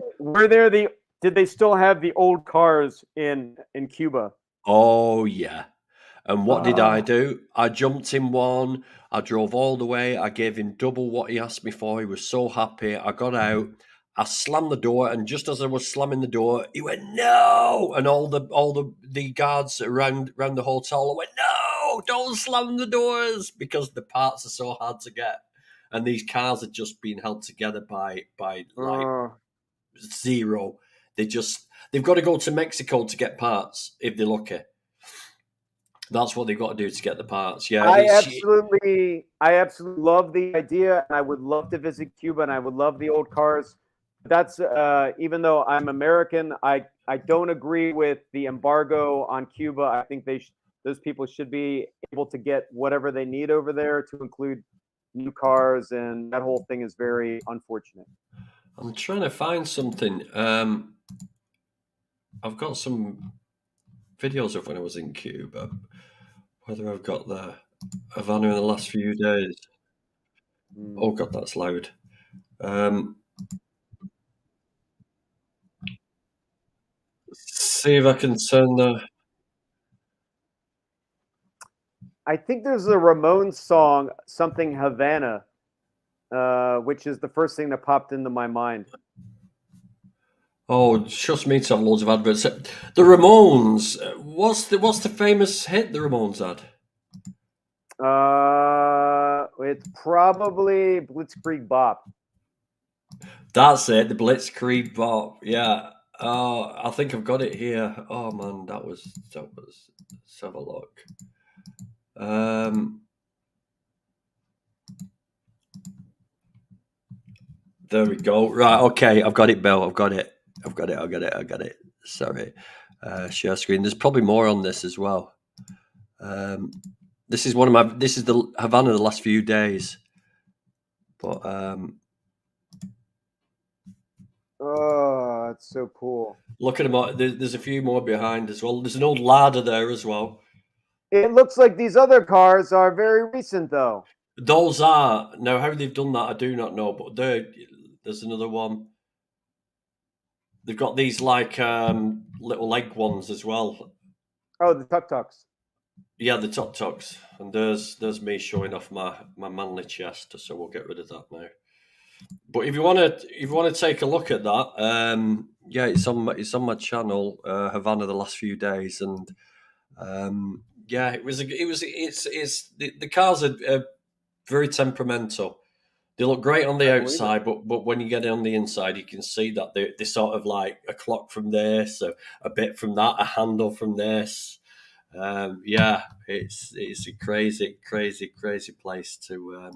did they still have the old cars in Cuba? Oh, yeah. And what did I Oh, do? I jumped in one. I drove all the way. I gave him double what he asked me for. He was so happy. I got out. I slammed the door, and just as I was slamming the door, he went no, and all the guards around the hotel went no, don't slam the doors because the parts are so hard to get, and these cars are just being held together by like oh. zero. They've got to go to Mexico to get parts if they're lucky. That's what they've got to do to get the parts. Yeah, I absolutely love the idea, and I would love to visit Cuba, and I would love the old cars. That's even though I'm American, I don't agree with the embargo on Cuba. I think those people should be able to get whatever they need over there, to include new cars, and that whole thing is very unfortunate. I'm trying to find something. I've got some videos of when I was in Cuba. Whether I've got the Havana in the last few days. Mm. Oh God, that's loud. Um, see if I can turn the. I think there's a Ramones song, something Havana, which is the first thing that popped into my mind. Oh, trust me to have loads of adverts. The Ramones. What's the famous hit the Ramones had? It's probably Blitzkrieg Bop. That's it. The Blitzkrieg Bop. Yeah. Oh, I think I've got it here. Oh man, that was. Let's have a look. There we go. Right. Okay. I've got it, Bill. I've got it. I've got it. I got it. I got it. Sorry. Share screen. There's probably more on this as well. This is one of my. This is the Havana the last few days. But Oh, it's so cool. look at them. There's a few more behind as well. There's an old ladder there as well. It looks like these other cars are very recent, though. Those are now how they've done that. I do not know, but there's another one. They've got these like little leg ones as well. Oh, the tuk tuks. Yeah, the top tucks, and there's me showing off my manly chest, so we'll get rid of that now. But if you want to take a look at that, yeah, it's on my channel, Havana the last few days, and yeah, it's the cars are very temperamental. They look great on the I believe it. outside, but when you get on the inside, you can see that they're sort of like a clock from this, a bit from that, a handle from this. Yeah, it's a crazy, crazy, crazy place to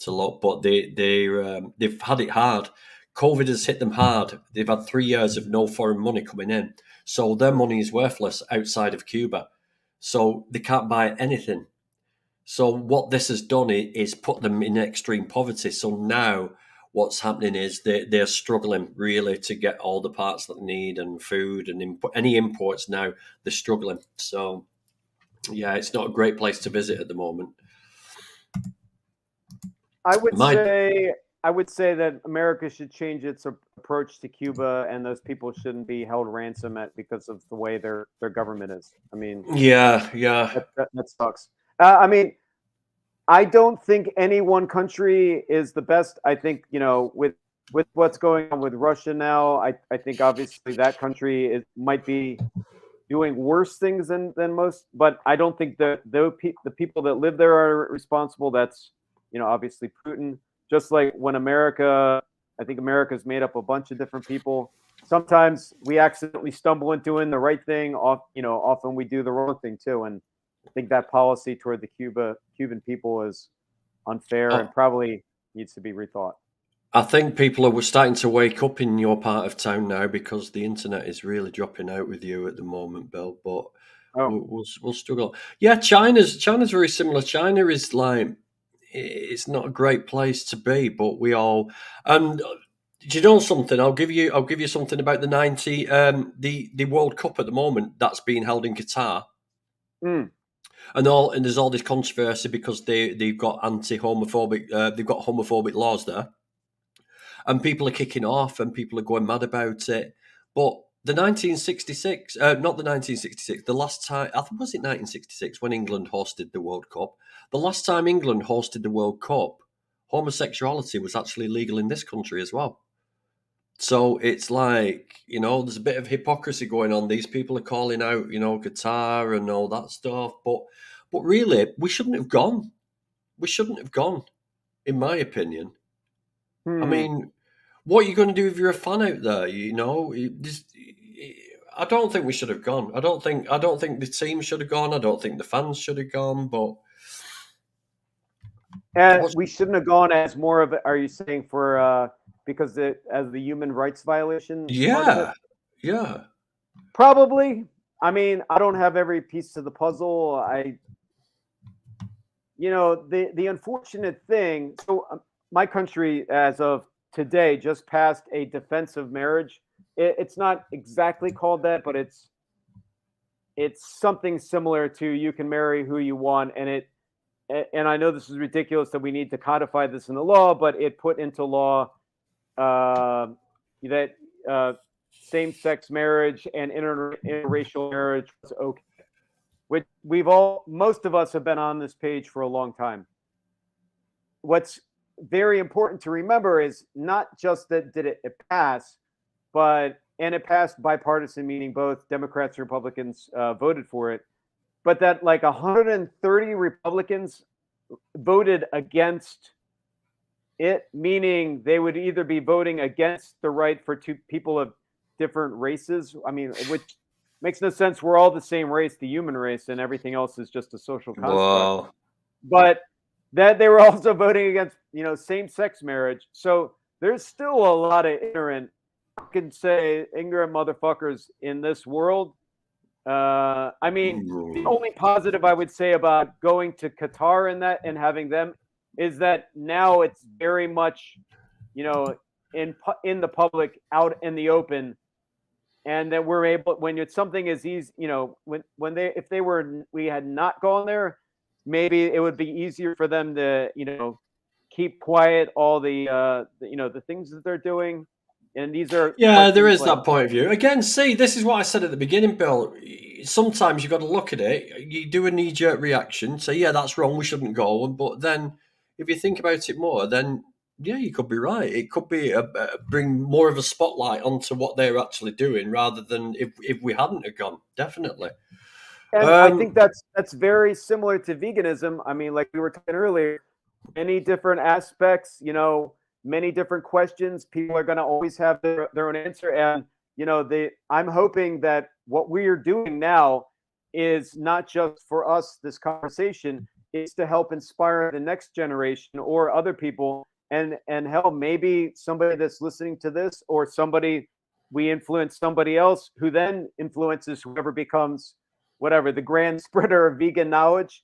look. But they've had it hard. COVID has hit them hard. They've had 3 years of no foreign money coming in, so their money is worthless outside of Cuba. So they can't buy anything. So what this has done is put them in extreme poverty. So now what's happening is they're struggling really to get all the parts that they need and food and any imports now they're struggling. So yeah, it's not a great place to visit at the moment. I would My say I would say that America should change its approach to Cuba, and those people shouldn't be held ransom at because of the way their government is. I mean, yeah, yeah. that sucks. I mean, I don't think any one country is the best. I think, with what's going on with Russia now, I think obviously that country might be doing worse things than most, but I don't think that the people that live there are responsible. That's, obviously Putin. Just like when I think America's made up a bunch of different people. Sometimes we accidentally stumble into doing the right thing. Often we do the wrong thing too. And I think that policy toward the Cuban people is unfair and Oh, probably needs to be rethought. I think people are starting to wake up in your part of town now because the internet is really dropping out with you at the moment, Bill. But Oh, we'll struggle. Yeah, China's very similar. China is like it's not a great place to be, but we all and do you know something? I'll give you something about the World Cup at the moment that's being held in Qatar. mm. And there's all this controversy because they've got anti-homophobic they've got homophobic laws there, and people are kicking off and people are going mad about it. But the 1966, not the 1966, the last time, I think, was it 1966 when England hosted the World Cup? The last time England hosted the World Cup, homosexuality was actually legal in this country as well. So it's like, there's a bit of hypocrisy going on. These people are calling out, Qatar and all that stuff. But really, we shouldn't have gone. We shouldn't have gone, in my opinion. I Hmm. mean, what are you going to do if you're a fan out there? I don't think we should have gone. I don't think the team should have gone. I don't think the fans should have gone. But And what's, we shouldn't have gone as more of it. Are you saying for because as the human rights violation part of it? yeah, yeah, Probably. I mean, I don't have every piece to the puzzle. The unfortunate thing. So my country, as of today, just passed a defense of marriage. It's not exactly called that, but it's something similar to you can marry who you want, and I know this is ridiculous that we need to codify this in the law, but it put into law uh, that same-sex marriage and interracial marriage was okay. Which most of us have been on this page for a long time. What's very important to remember is not just that did it pass, and it passed bipartisan, meaning both Democrats and Republicans voted for it, but that like 130 Republicans voted against it, meaning they would either be voting against the right for two people of different races. I mean, which makes no sense. We're all the same race, the human race, and everything else is just a social construct. well, But that they were also voting against, same-sex marriage. So there's still a lot of ignorant, I can say, ignorant motherfuckers in this world. I mean, the only positive I would say about going to Qatar and having them is that now it's very much, in the public, out in the open, and that we're able when it's something as easy, if we had not gone there, maybe it would be easier for them to keep quiet all the things that they're doing, and these are yeah, there questions is like that point of view. Again, see, this is what I said at the beginning, Bill. Sometimes you've got to look at it. You do a knee jerk reaction, say, yeah, that's wrong, we shouldn't go. But then if you think about it more, then yeah, you could be right. It could be bring more of a spotlight onto what they're actually doing rather than if we hadn't have gone. Definitely. And I Um, think that's very similar to veganism. I mean, like we were talking earlier, many different aspects, many different questions. People are going to always have their own answer. And, I'm hoping that what we are doing now is not just for us, this conversation, is to help inspire the next generation or other people. And hell, maybe somebody that's listening to this, or we influence somebody else who then influences whoever becomes whatever the grand spreader of vegan knowledge,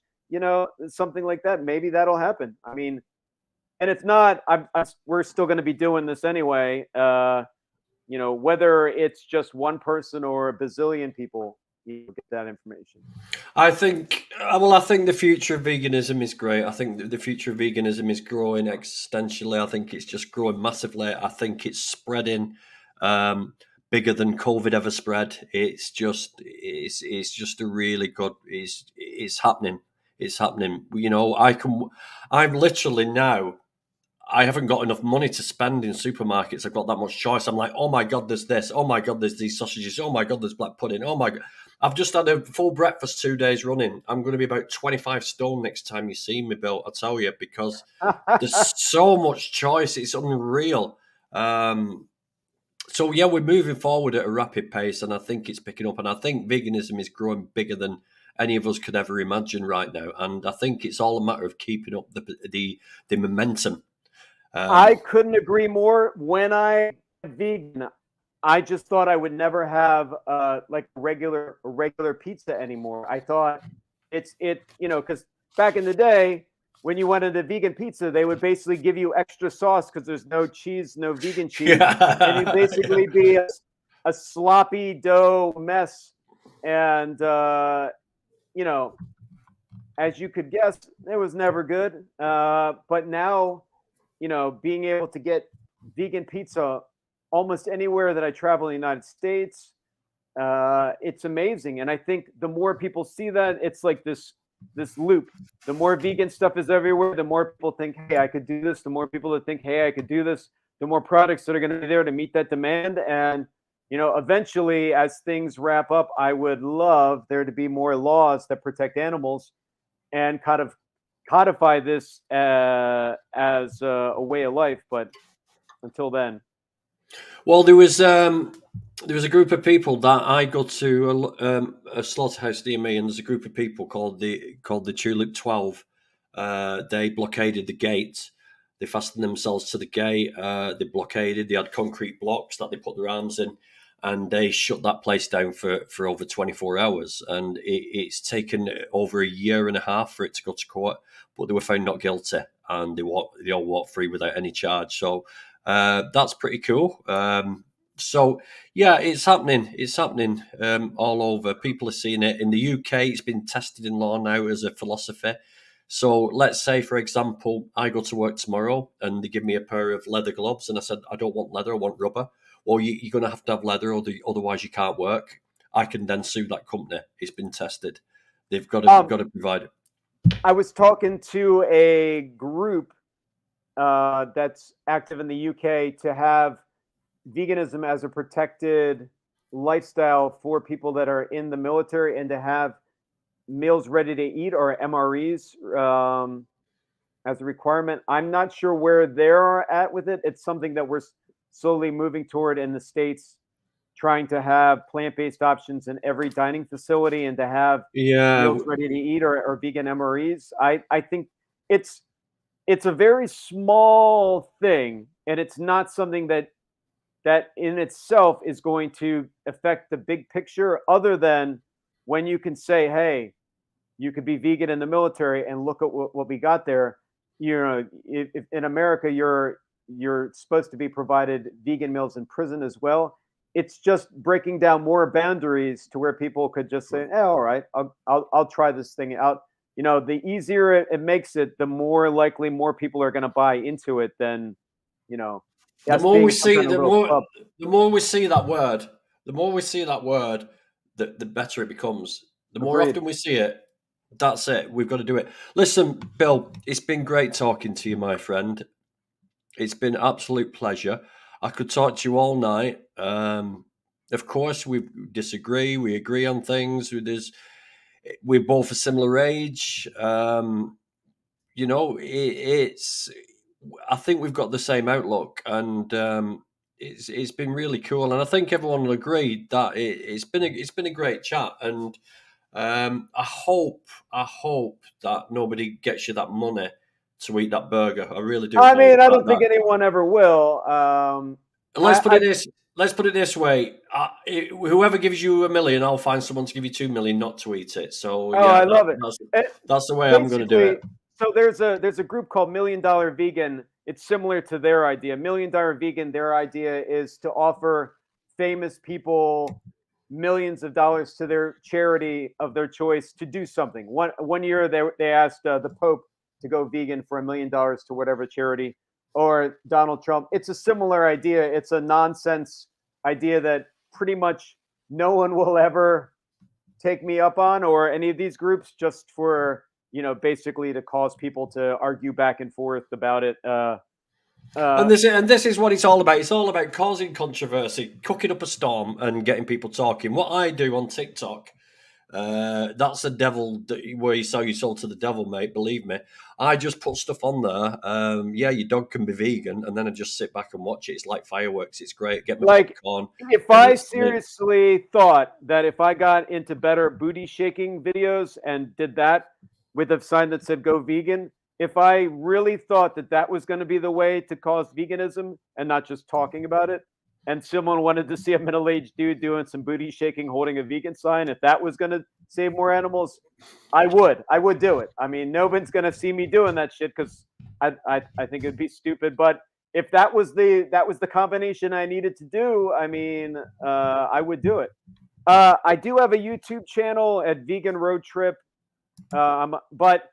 something like that. Maybe that'll happen. I mean, and if not, we're still going to be doing this anyway. Whether it's just one person or a bazillion people, get that information. I think the future of veganism is great. I think that the future of veganism is growing exponentially. I think it's just growing massively. I think it's spreading um, bigger than COVID ever spread. It's just a really good. It's happening. It's happening. I'm literally now. I haven't got enough money to spend in supermarkets. I've got that much choice. I'm like, oh my god, there's this. Oh my god, there's these sausages. Oh my god, there's black pudding. Oh my god, I've just had a full breakfast 2 days running. I'm going to be about 25 stone next time you see me, Bill. I tell you, because there's so much choice. It's unreal. So yeah, we're moving forward at a rapid pace, and I think it's picking up. And I think veganism is growing bigger than any of us could ever imagine right now. And I think it's all a matter of keeping up the momentum I couldn't agree more. When I went vegan, I just thought I would never have like a regular pizza anymore. I thought because back in the day when you wanted a vegan pizza, they would basically give you extra sauce because there's no cheese, no vegan cheese, and you'd Yeah. basically be a sloppy dough mess. And you know, as you could guess, it was never good. But now, being able to get vegan pizza almost anywhere that I travel in the United States, it's amazing. And I think the more people see that, it's like this loop. The more vegan stuff is everywhere, the more people think, hey, I could do this. The more people that think, hey, I could do this, the more products that are going to be there to meet that demand. And eventually, as things wrap up, I would love there to be more laws that protect animals and kind of codify this as a way of life. But until then, Well, there was a group of people that I go to a slaughterhouse near me, and there's a group of people called the Tulip 12. They blockaded the gate. They fastened themselves to the gate. They blockaded. They had concrete blocks that they put their arms in, and they shut that place down for over 24 hours. And it's taken over a year and a half for it to go to court, but they were found not guilty, and they all walked free without any charge. So that's pretty cool. So yeah, it's happening. It's happening all over. People are seeing it in the UK. It's been tested in law now as a philosophy. So let's say, for example, I go to work tomorrow and they give me a pair of leather gloves, and I said I don't want leather, I want rubber. Well, you're going to have leather, or otherwise you can't work. I can then sue that company. It's been tested. They've got to provide it. I was talking to a group that's active in the UK to have veganism as a protected lifestyle for people that are in the military, and to have meals ready to eat, or MREs, as a requirement. I'm not sure where they're at with it. It's something that we're slowly moving toward in the States, trying to have plant-based options in every dining facility, and to have Yeah, meals ready to eat, or vegan MREs. I think it's a very small thing, and it's not something that in itself is going to affect the big picture, other than when you can say, hey, you could be vegan in the military, and look at what we got there. If in America you're supposed to be provided vegan meals in prison as well. It's just breaking down more boundaries to where people could just say, "Oh, all right, I'll try this thing out." The easier it makes it, the more likely more people are going to buy into it than you know the us more we being some see, kind of little club. the more we see that word, the better it becomes. The more Agreed. often we see it, that's it. We've got to do it. Listen, Bill, it's been great talking to you, my friend. It's been an absolute pleasure. I could talk to you all night. Of course, we disagree. We agree on things. We're both a similar age. It's. I think we've got the same outlook, and it's been really cool. And I think everyone will agree that it's been a great chat. And I hope that nobody gets you that money to eat that burger. I really do I hope mean, I don't that. think anyone ever will. And I, I let's put it this way: whoever gives you 1 million, I'll find someone to give you 2 million not to eat it. So oh, yeah, I love it. that's Eh, that's the way I'm going to do it. Basically, so there's a group called $1 Million Vegan. It's similar to their idea. $1 Million Vegan. Their idea is to offer famous people millions of dollars to their charity of their choice to do something. One year they asked the Pope to go vegan for $1 million to whatever charity, or Donald Trump. It's a similar idea. It's a nonsense idea that pretty much no one will ever take me up on, or any of these groups, just for basically to cause people to argue back and forth about it. And Uh, this is what it's all about. It's all about causing controversy, cooking up a storm, and getting people talking. What I do on TikTok, that's the devil where you sell your soul to the devil, mate. Believe me, I just put stuff on there. Yeah, your dog can be vegan, and then I just sit back and watch it. It's like fireworks. It's great. Get my like, popcorn, if and I it's seriously thought that if I got into better booty shaking videos and did that with a sign that said "Go Vegan," if I really thought that that was going to be the way to cause veganism and not just talking about it, and someone wanted to see a middle-aged dude doing some booty shaking, holding a vegan sign, if that was going to save more animals, I would do it. I mean, no one's going to see me doing that shit because I think it'd be stupid. But if that was the combination I needed to do, I mean, I would do it. I do have a YouTube channel at Vegan Road Trip, but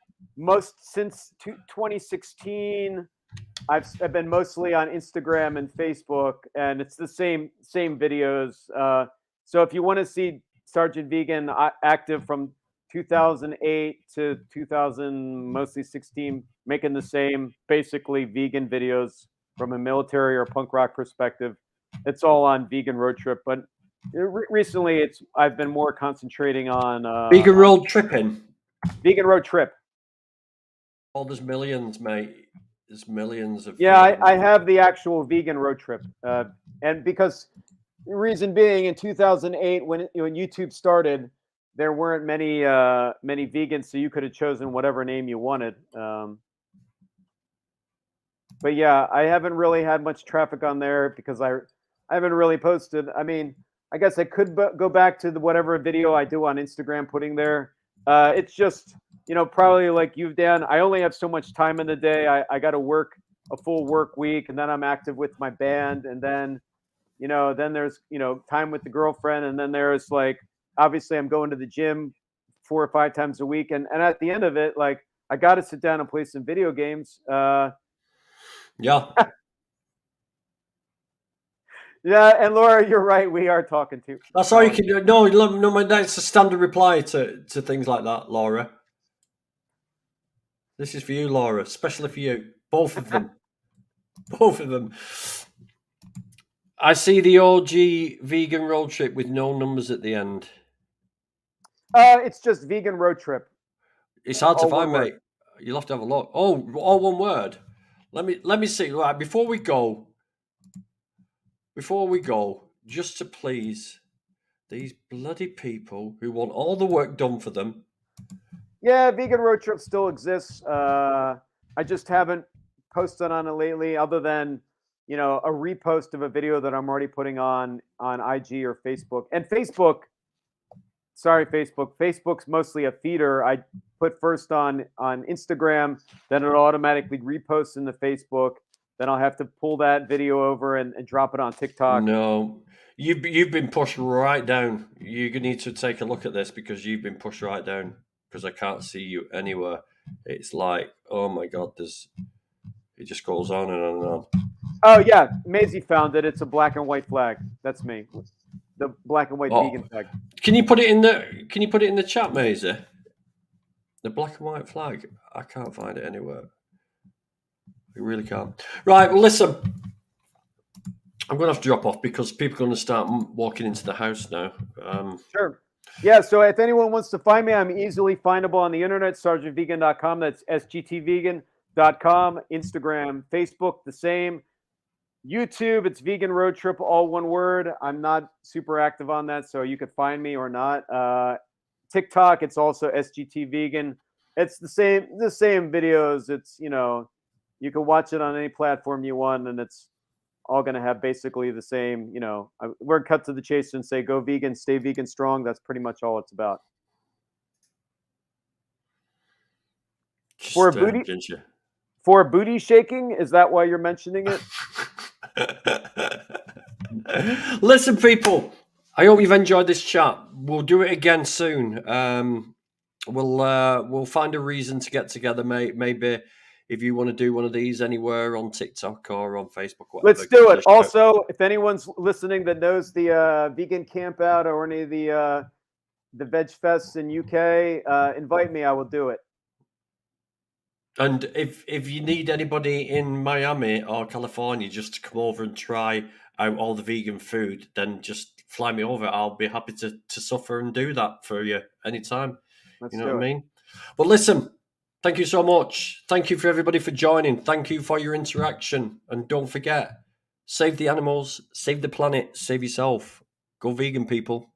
since 2016, I've been mostly on Instagram and Facebook, and it's the same videos. So if you want to see Sergeant Vegan active from 2008 to 2000, mostly 16, making the same basically vegan videos from a military or punk rock perspective, it's all on Vegan Road Trip. But recently, I've been more concentrating on Vegan road tripping. Vegan Road Trip. Oh, there's millions, mate. There's millions of. Yeah, I have the actual Vegan Road Trip, and because the reason being, in 2008, when YouTube started, there weren't many vegans, so you could have chosen whatever name you wanted. But yeah, I haven't really had much traffic on there because I haven't really posted. I mean, I guess I could go back to whatever video I do on Instagram, putting there. It's just, probably like you've done. I only have so much time in the day. I got to work a full work week, and then I'm active with my band, and then, then there's, time with the girlfriend, and then there's like, obviously I'm going to the gym 4 or 5 times a week, and at the end of it, like, I got to sit down and play some video games. Yeah. Yeah, and Laura, you're right. We are talking to. That's all you can do. No, that's a standard reply to things like that, Laura. This is for you, Laura, especially for you. Both of them. Both of them. I see the OG Vegan Road Trip with no numbers at the end. It's just Vegan Road Trip. It's hard to find, mate. You'll have to have a look. Oh, all one word. Let me see. Right, before we go, just to please these bloody people who want all the work done for them. Yeah, Vegan Road Trip still exists. I just haven't posted on it lately, other than, a repost of a video that I'm already putting on IG or Facebook. And Facebook's mostly a feeder. I put first on Instagram, then it automatically reposts into Facebook. Then I'll have to pull that video over and drop it on TikTok. No, you've been pushed right down. You need to take a look at this because you've been pushed right down, because I can't see you anywhere. It's like, oh my God, it just goes on and on and on. Oh yeah, Maisie found it. It's a black and white flag. That's me. The black and white vegan flag. Can you put it in the chat, Maisie? The black and white flag. I can't find it anywhere. I really can't. Right, well, listen. I'm going to have to drop off because people are going to start walking into the house now. Sure. Yeah, so if anyone wants to find me, I'm easily findable on the internet, sergeantvegan.com. That's sgtvegan.com. Instagram, Facebook, the same. YouTube, it's Vegan Road Trip, all one word. I'm not super active on that, so you could find me or not. TikTok, it's also SGT Vegan. It's the same videos. It's, you can watch it on any platform you want, and it's all going to have basically the same, we're cut to the chase and say, go vegan, stay vegan strong. That's pretty much all it's about. For booty shaking, is that why you're mentioning it? Listen, people, I hope you've enjoyed this chat. We'll do it again soon. We'll find a reason to get together, mate. Maybe if you want to do one of these anywhere on TikTok or on Facebook, whatever. Let's do it. Also, if anyone's listening that knows the vegan camp out or any of the veg fests in UK, invite me. I will do it. And if you need anybody in Miami or California just to come over and try out all the vegan food, then just fly me over. I'll be happy to suffer and do that for you anytime. You know what I mean? But listen, thank you so much. Thank you for everybody for joining. Thank you for your interaction. And don't forget, save the animals, save the planet, save yourself. Go vegan, people.